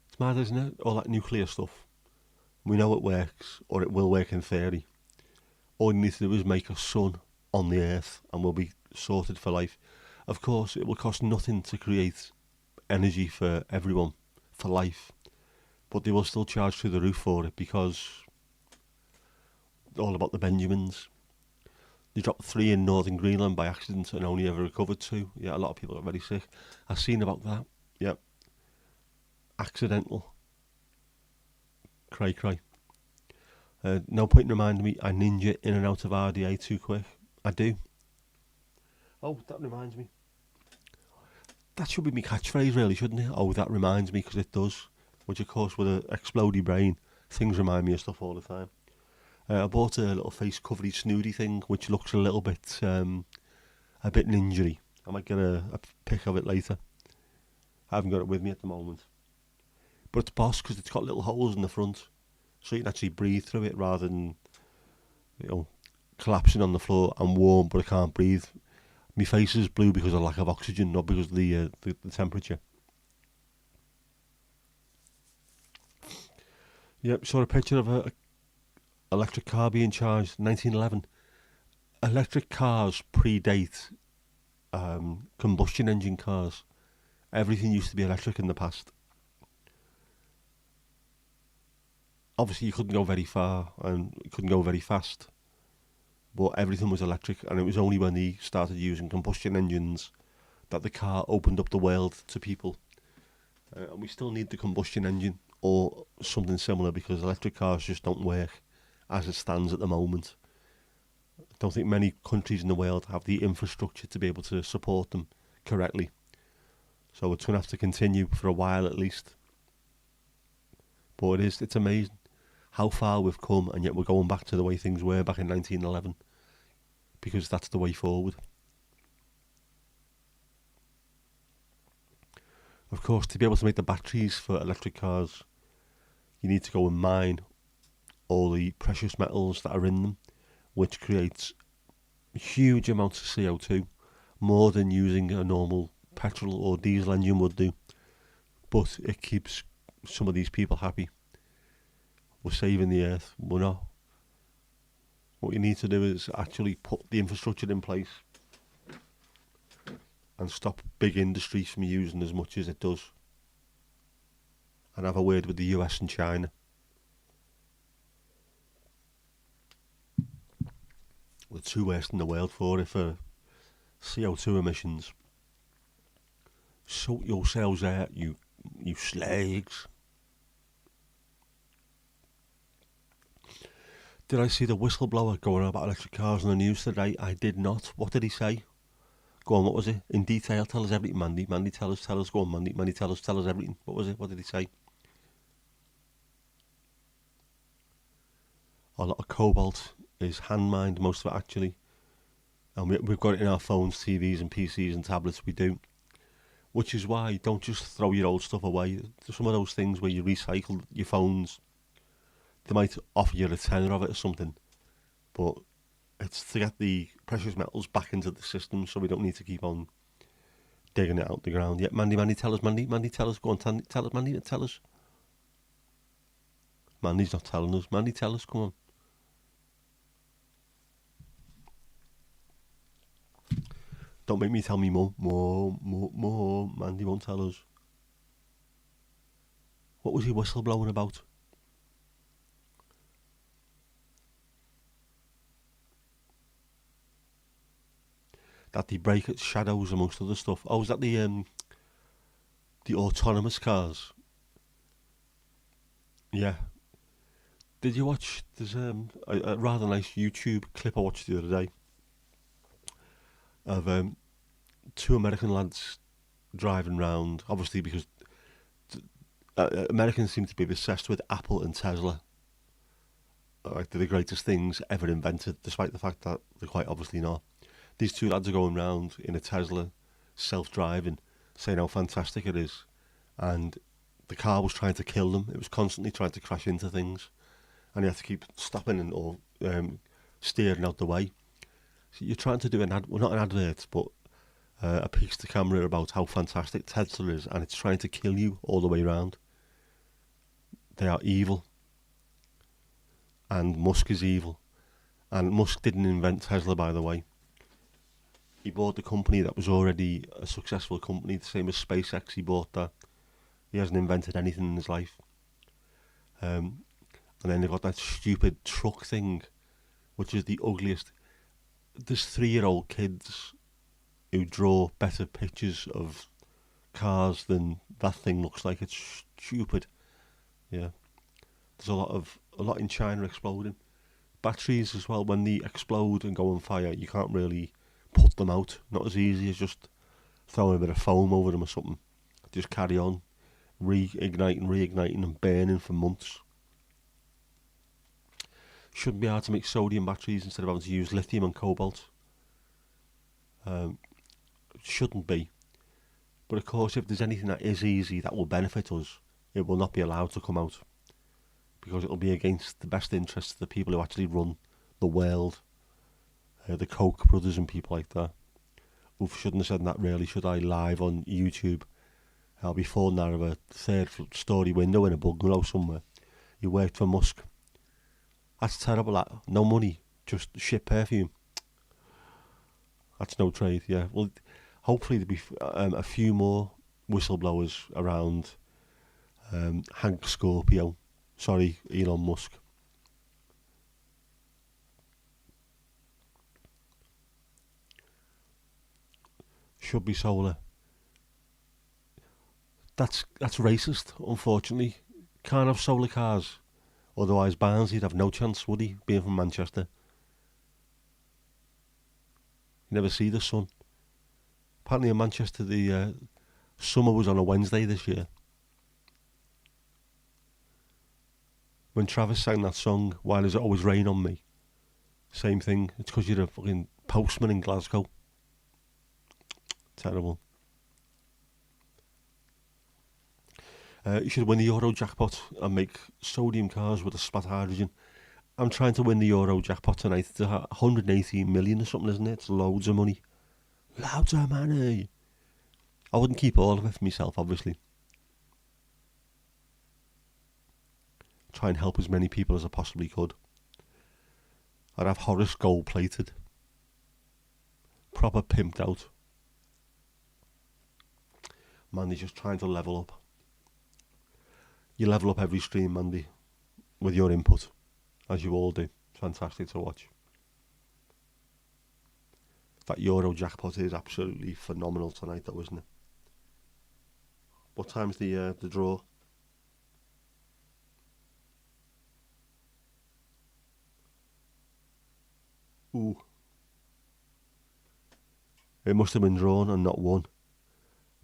It's mad, isn't it? All that nuclear stuff. We know it works, or it will work in theory. All you need to do is make a sun on the earth and we'll be sorted for life. Of course, it will cost nothing to create energy for everyone, for life. But they will still charge through the roof for it because all about the Benjamins. They dropped 3 in northern Greenland by accident and only ever recovered 2. Yeah, a lot of people got very sick. I've seen about that. Yep. Accidental. Cray cray. No point in reminding me I ninja in and out of RDA too quick. I do. Oh, that reminds me. That should be my catchphrase really, shouldn't it? Oh, that reminds me, because it does. Which of course, with an explodey brain, things remind me of stuff all the time. I bought a little face covery snooty thing which looks a bit ninja-y. I might get a pic of it later. I haven't got it with me at the moment. But it's boss because it's got little holes in the front, so you can actually breathe through it rather than, collapsing on the floor. I'm warm but I can't breathe. My face is blue because of lack of oxygen, not because of the temperature. Yep, saw a picture of a electric car being charged, 1911. Electric cars predate combustion engine cars. Everything used to be electric in the past. Obviously, you couldn't go very far and you couldn't go very fast, but everything was electric, and it was only when they started using combustion engines that the car opened up the world to people. And we still need the combustion engine or something similar because electric cars just don't work as it stands at the moment. I don't think many countries in the world have the infrastructure to be able to support them correctly. So it's going to have to continue for a while at least. But it's amazing how far we've come, and yet we're going back to the way things were back in 1911 because that's the way forward. Of course, to be able to make the batteries for electric cars, you need to go and mine all the precious metals that are in them, which creates huge amounts of CO2, more than using a normal petrol or diesel engine would do. But it keeps some of these people happy. We're saving the earth. We're not. What you need to do is actually put the infrastructure in place and stop big industries from using as much as it does. And have a word with the US and China. The 2 worst in the world for CO2 emissions. Sort yourselves out, you slags. Did I see the whistleblower going on about electric cars on the news today? I did not. What did he say? Go on, what was it? In detail, tell us everything, Mandy. Mandy, tell us. Go on, Mandy. Mandy, tell us everything. What was it? What did he say? A lot of cobalt is hand mined, most of it actually. And we've got it in our phones, TVs and PCs and tablets, we do. Which is why don't just throw your old stuff away. There's some of those things where you recycle your phones. They might offer you a tenner of it or something. But it's to get the precious metals back into the system so we don't need to keep on digging it out the ground. Yeah, Mandy, tell us, Mandy, tell us. Go on, tell us, Mandy, tell us. Mandy's not telling us. Mandy, tell us, come on. Don't make me tell me more. Mandy won't tell us. What was he whistleblowing about? That they break its shadows amongst other stuff. Oh, was that the autonomous cars? Yeah. Did you watch? There's a rather nice YouTube clip I watched the other day of two American lads driving round. Obviously, because Americans seem to be obsessed with Apple and Tesla. Like they're the greatest things ever invented, despite the fact that they're quite obviously not. These two lads are going round in a Tesla, self-driving, saying how fantastic it is, and the car was trying to kill them. It was constantly trying to crash into things, and you have to keep stopping and or steering out the way. So you're trying to do well, not an advert, but a piece to camera about how fantastic Tesla is, and it's trying to kill you all the way around. They are evil, and Musk is evil. And Musk didn't invent Tesla, by the way. He bought the company that was already a successful company, the same as SpaceX. He bought that. He hasn't invented anything in his life. And then they've got that stupid truck thing, which is the ugliest. There's 3-year-old kids who draw better pictures of cars than that thing looks like. It's stupid. Yeah. There's a lot in China exploding. Batteries as well, when they explode and go on fire, you can't really put them out. Not as easy as just throwing a bit of foam over them or something. Just carry on, reigniting and burning for months. Shouldn't be hard to make sodium batteries instead of having to use lithium and cobalt. Shouldn't be. But of course, if there's anything that is easy that will benefit us, it will not be allowed to come out. Because it will be against the best interests of the people who actually run the world. The Koch brothers and people like that. Oof, shouldn't have said that really, should I, live on YouTube? I'll be falling out of a third-storey window in a bungalow somewhere. You worked for Musk. That's terrible, that. No money, just shit perfume. That's no trade, yeah. Well, hopefully there'll be a few more whistleblowers around Hank Scorpio. Sorry, Elon Musk. Should be solar. That's racist, unfortunately. Can't have solar cars. Otherwise, Barnsley'd have no chance, would he, being from Manchester? You never see the sun. Apparently in Manchester, the summer was on a Wednesday this year. When Travis sang that song, Why Does It Always Rain on Me? Same thing. It's because you're a fucking postman in Glasgow. Terrible. You should win the Euro jackpot and make sodium cars with a spat hydrogen. I'm trying to win the Euro jackpot tonight. It's 118 million or something, isn't it? It's loads of money. Loads of money. I wouldn't keep all of it for myself, obviously. Try and help as many people as I possibly could. I'd have Horace gold plated. Proper pimped out. Mandy's just trying to level up. You level up every stream, Mandy, with your input, as you all do. It's fantastic to watch. That Euro jackpot is absolutely phenomenal tonight, though, isn't it? What time's the draw? Ooh. It must have been drawn and not won.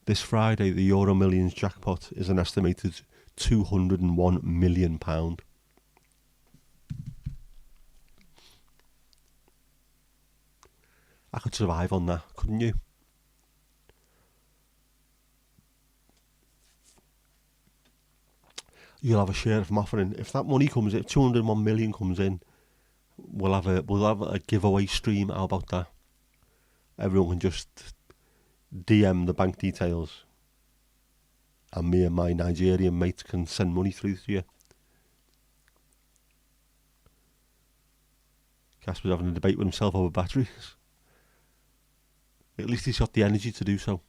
This Friday, the Euro Millions jackpot is an estimated £201 million. I could survive on that, couldn't you? You'll have a share from offering. If that money comes in, 201 million comes in, we'll have a giveaway stream. How about that? Everyone can just DM the bank details, and me and my Nigerian mates can send money through to you. Casper's having a debate with himself over batteries. At least he's got the energy to do so.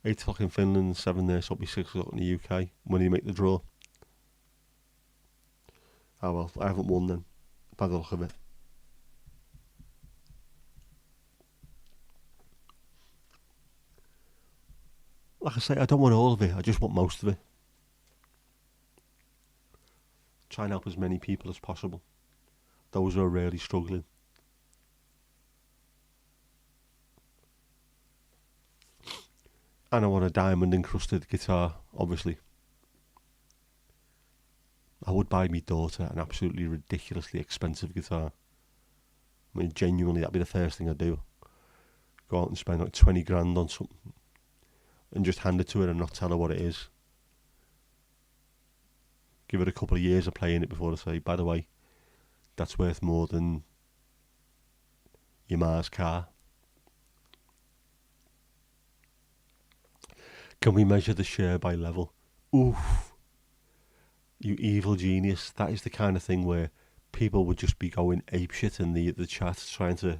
8 o'clock in Finland, 7 there, so it'll be 6 o'clock in the UK when you make the draw. Oh well, I haven't won then, by the look of it. Like I say, I don't want all of it, I just want most of it. Try and help as many people as possible. Those who are really struggling. And I want a diamond encrusted guitar, obviously. I would buy me daughter an absolutely ridiculously expensive guitar. I mean, genuinely, that'd be the first thing I'd do. Go out and spend like 20 grand on something and just hand it to her and not tell her what it is. Give it a couple of years of playing it before I say, by the way, that's worth more than your Mars car. Can we measure the share by level? Oof. You evil genius. That is the kind of thing where people would just be going apeshit in the chat trying to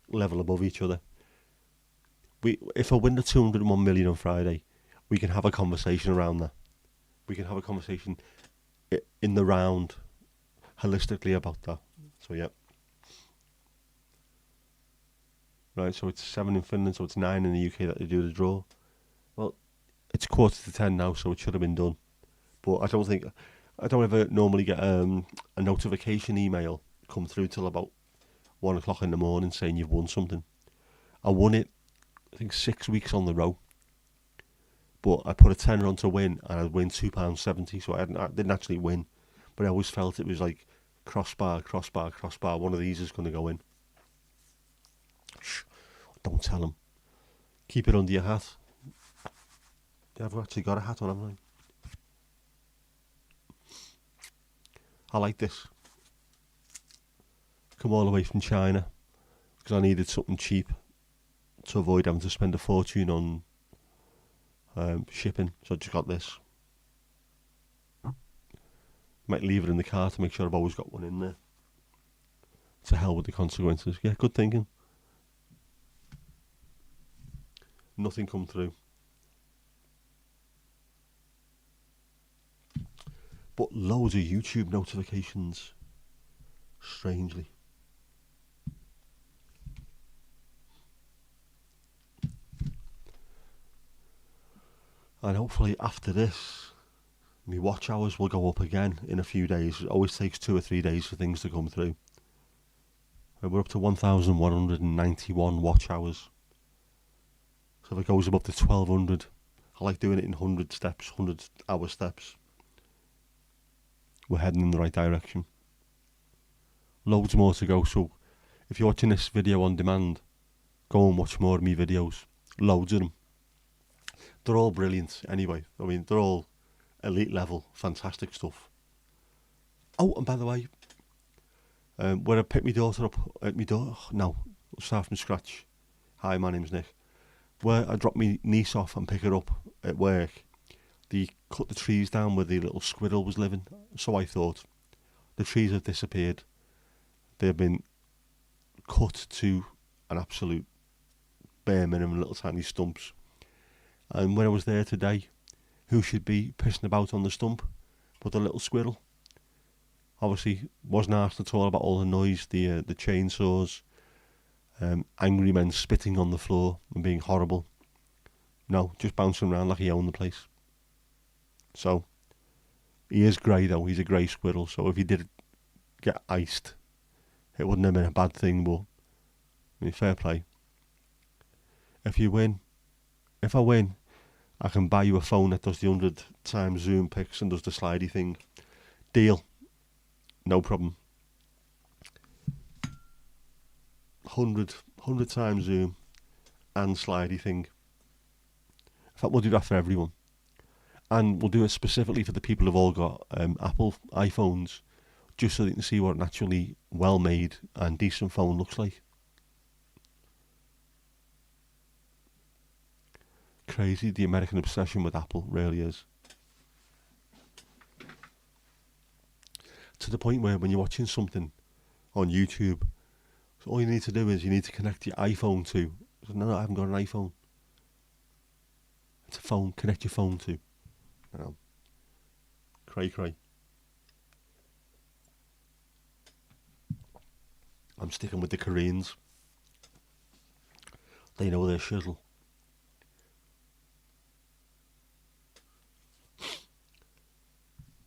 level above each other. If I win the 201 million on Friday, we can have a conversation around that. We can have a conversation in the round holistically about that. So yeah. Right, so it's 7 in Finland, so it's 9 in the UK that they do the draw. Well, it's 9:45 now, so it should have been done. But I don't ever normally get a notification email come through till about 1 o'clock in the morning saying you've won something. I won it, I think 6 weeks on the row. But I put a tenner on to win, and I'd win £2.70, so I didn't actually win. But I always felt it was like crossbar, crossbar, crossbar. One of these is going to go in. Shh, don't tell them. Keep it under your hat. Yeah, I've actually got a hat on, haven't I like this. Come all the way from China because I needed something cheap to avoid having to spend a fortune on shipping. So I just got this. Might leave it in the car to make sure I've always got one in there. To hell with the consequences. Yeah, good thinking. Nothing come through. But loads of YouTube notifications. Strangely. And hopefully after this, my watch hours will go up again in a few days. It always takes 2 or 3 days for things to come through. And we're up to 1,191 watch hours. So if it goes above to 1,200, I like doing it in 100 steps, 100 hour steps. We're heading in the right direction. Loads more to go, so if you're watching this video on demand, go and watch more of me videos. Loads of them. They're all brilliant anyway. I mean, they're all elite level, fantastic stuff. Oh, and by the way, when I picked my daughter up at no, I'll start from scratch. Hi, my name's Nick. Where I dropped my niece off and pick her up at work, they cut the trees down where the little squirrel was living. So I thought, the trees have disappeared. They've been cut to an absolute bare minimum, little tiny stumps. And when I was there today, who should be pissing about on the stump but the little squirrel? Obviously, wasn't asked at all about all the noise, the chainsaws, angry men spitting on the floor and being horrible. No, just bouncing around like he owned the place. So, he is grey though, he's a grey squirrel, so if he did get iced, it wouldn't have been a bad thing, but, I mean, fair play. If I win, I can buy you a phone that does the 100 times zoom pics and does the slidey thing. Deal. No problem. 100 times zoom and slidey thing. In fact, we'll do that for everyone. And we'll do it specifically for the people who've all got Apple iPhones, just so they can see what an actually well-made and decent phone looks like. Crazy, the American obsession with Apple really is. To the point where when you're watching something on YouTube, so all you need to do is you need to connect your iPhone to. So, no, I haven't got an iPhone. connect your phone to. You know, cray. I'm sticking with the Koreans. They know their shizzle.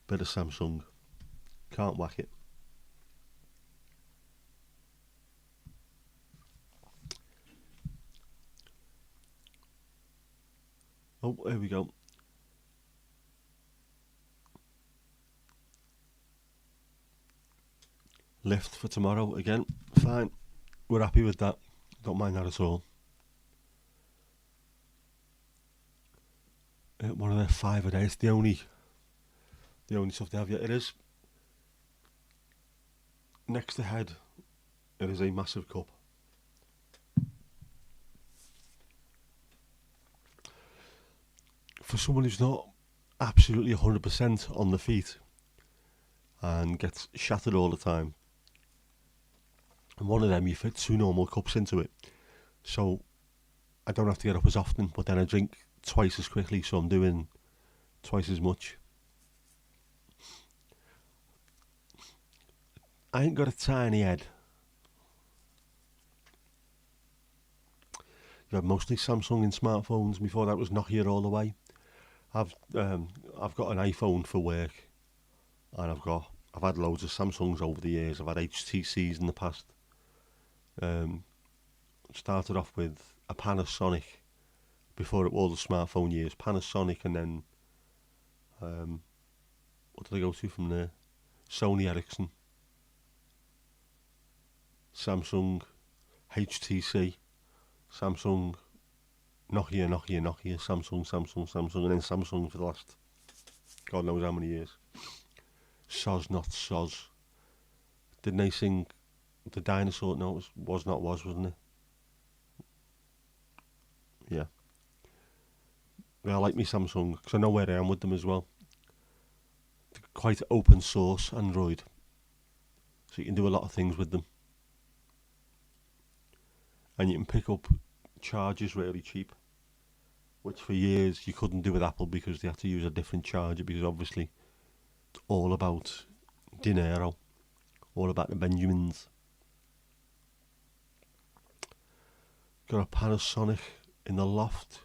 Bit of Samsung. Can't whack it. Oh, here we go. Lift for tomorrow again. Fine. We're happy with that. Don't mind that at all. One of their 5 a day. It's the only stuff they have yet. It is. Next to head, it is a massive cup. For someone who's not absolutely 100% on the feet and gets shattered all the time, and one of them you fit 2 normal cups into it, so I don't have to get up as often, but then I drink twice as quickly, so I'm doing twice as much. I ain't got a tiny head. You had mostly Samsung in smartphones. Before that was Nokia all the way. I've got an iPhone for work, and I've had loads of Samsungs over the years. I've had HTCs in the past. Started off with a Panasonic before all the smartphone years. Panasonic, and then what did I go to from there? Sony Ericsson, Samsung, HTC, Samsung, Nokia, Samsung, and then Samsung for the last God knows how many years. Soz not soz. Didn't they sing the dinosaur? No, it was not was, wasn't it? Yeah. I like me Samsung because I know where I am with them as well. They're quite open source Android, so you can do a lot of things with them, and you can pick up chargers really cheap, which for years you couldn't do with Apple because they had to use a different charger, because obviously all about dinero, all about the Benjamins. Got a Panasonic in the loft.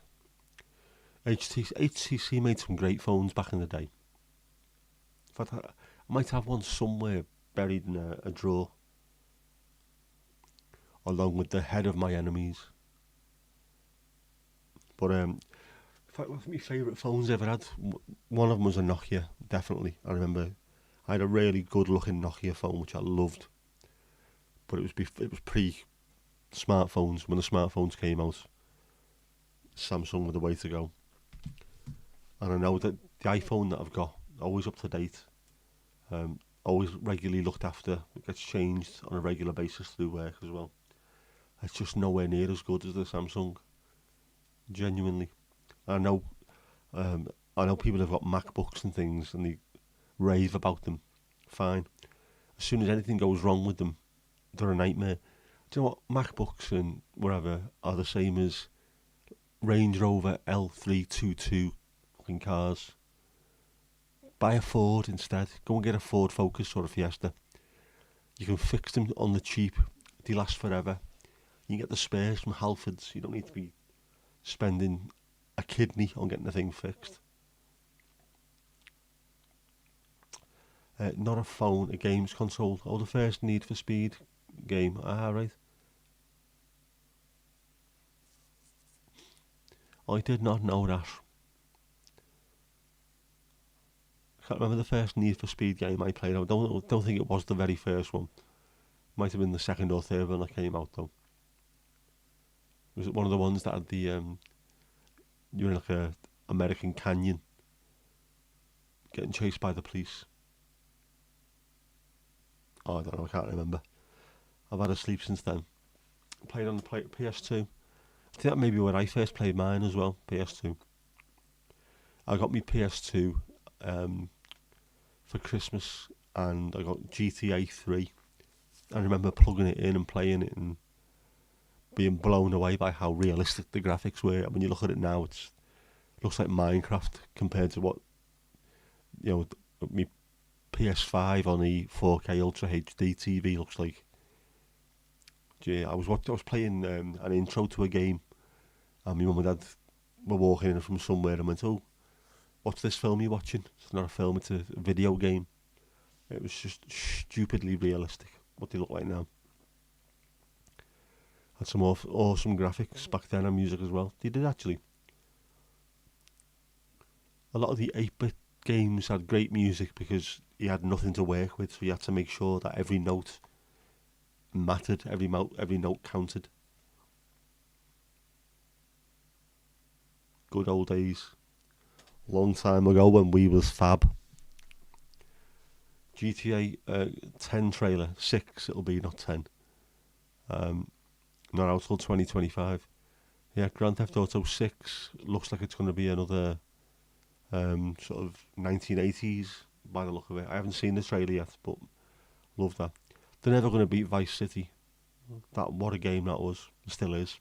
HTC made some great phones back in the day. In fact, I might have one somewhere buried in a drawer, along with the head of my enemies. But in fact, one of my favourite phones I ever had, one of them was a Nokia, definitely. I remember I had a really good looking Nokia phone which I loved, but it was pre-smartphones. When the smartphones came out, Samsung were the way to go. And I know that the iPhone that I've got, always up to date, always regularly looked after. It gets changed on a regular basis through work as well. It's just nowhere near as good as the Samsung. Genuinely. I know people have got MacBooks and things and they rave about them. Fine. As soon as anything goes wrong with them, they're a nightmare. Do you know what? MacBooks and whatever are the same as Range Rover L322 fucking cars. Buy a Ford instead. Go and get a Ford Focus or a Fiesta. You can fix them on the cheap. They last forever. You can get the spares from Halfords. You don't need to be spending a kidney on getting the thing fixed. Not a phone, a games console. Oh, the first Need for Speed game. Right. I did not know that. I can't remember the first Need for Speed game I played. I don't think it was the very first one. Might have been the second or third one that came out though. Was it one of the ones that had the you're in like a American canyon getting chased by the police? Oh, I don't know, I can't remember. I've had a sleep since then. Played on the PS2. I think that may be when I first played mine as well, PS2. I got me PS2 for Christmas, and I got GTA 3. I remember plugging it in and playing it and being blown away by how realistic the graphics were. When you look at it now, it's looks like Minecraft compared to what, me PS5 on the 4K Ultra HD TV looks like. Gee, I was playing an intro to a game, and my mum and dad were walking in from somewhere and went, "Oh, what's this film you're watching? It's not a film, it's a video game." It was just stupidly realistic what they look like now. Had some awesome graphics back then and music as well. They did actually. A lot of the 8-bit games had great music because you had nothing to work with, so you had to make sure that every note mattered, every note counted. Good old days. Long time ago when we was fab. GTA 10 trailer, 6 it'll be, not 10. Not out till 2025. Yeah, Grand Theft Auto 6 looks like it's going to be another sort of 1980s by the look of it. I haven't seen the trailer yet, but love that. They're never going to beat Vice City. What a game that was. It still is.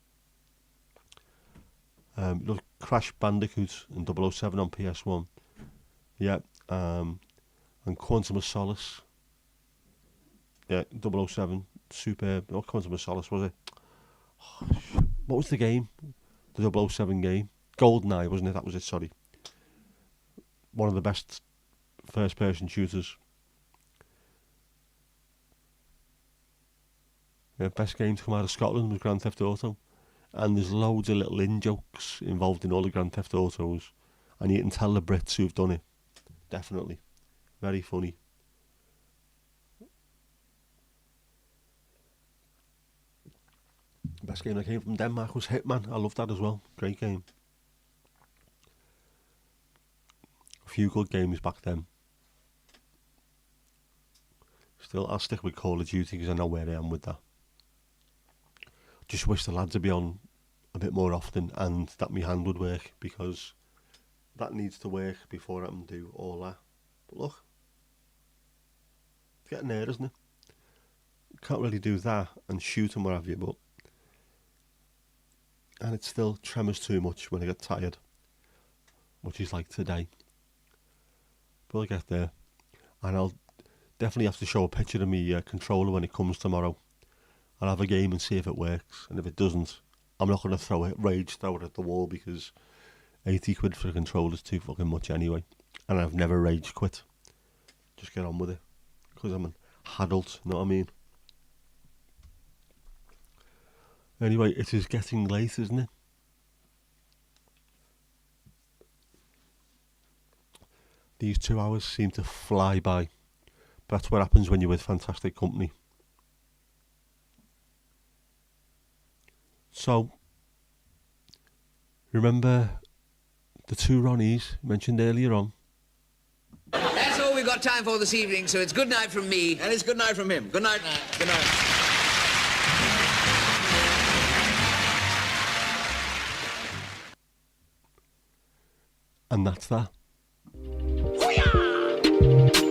Look, Crash Bandicoot and 007 on PS1. Yeah. And Quantum of Solace. Yeah, 007. Superb. Not Quantum of Solace, was it? What was the game? The 007 game. GoldenEye, wasn't it? That was it, sorry. One of the best first-person shooters. Yeah, best game to come out of Scotland was Grand Theft Auto. And there's loads of little in-jokes involved in all the Grand Theft Autos. And you can tell the Brits who've done it. Definitely. Very funny. Best game that came from Denmark was Hitman. I loved that as well. Great game. A few good games back then. Still, I'll stick with Call of Duty because I know where I am with that. Just wish the lads would be on a bit more often and that my hand would work, because that needs to work before I can do all that. But look, it's getting there, isn't it? Can't really do that and shoot and what have you, but... And it still tremors too much when I get tired, which is like today. But I'll get there. And I'll definitely have to show a picture of my controller when it comes tomorrow. I'll have a game and see if it works. And if it doesn't, I'm not going to throw it at the wall, because 80 quid for a controller is too fucking much anyway. And I've never rage quit. Just get on with it. Because I'm an adult, you know what I mean? Anyway, it is getting late, isn't it? These 2 hours seem to fly by. But that's what happens when you're with fantastic company. So, remember the two Ronnies mentioned earlier on? That's all we've got time for this evening, so it's good night from me. And it's good night from him. Good night. Good night. And that's that. Hoo-yah!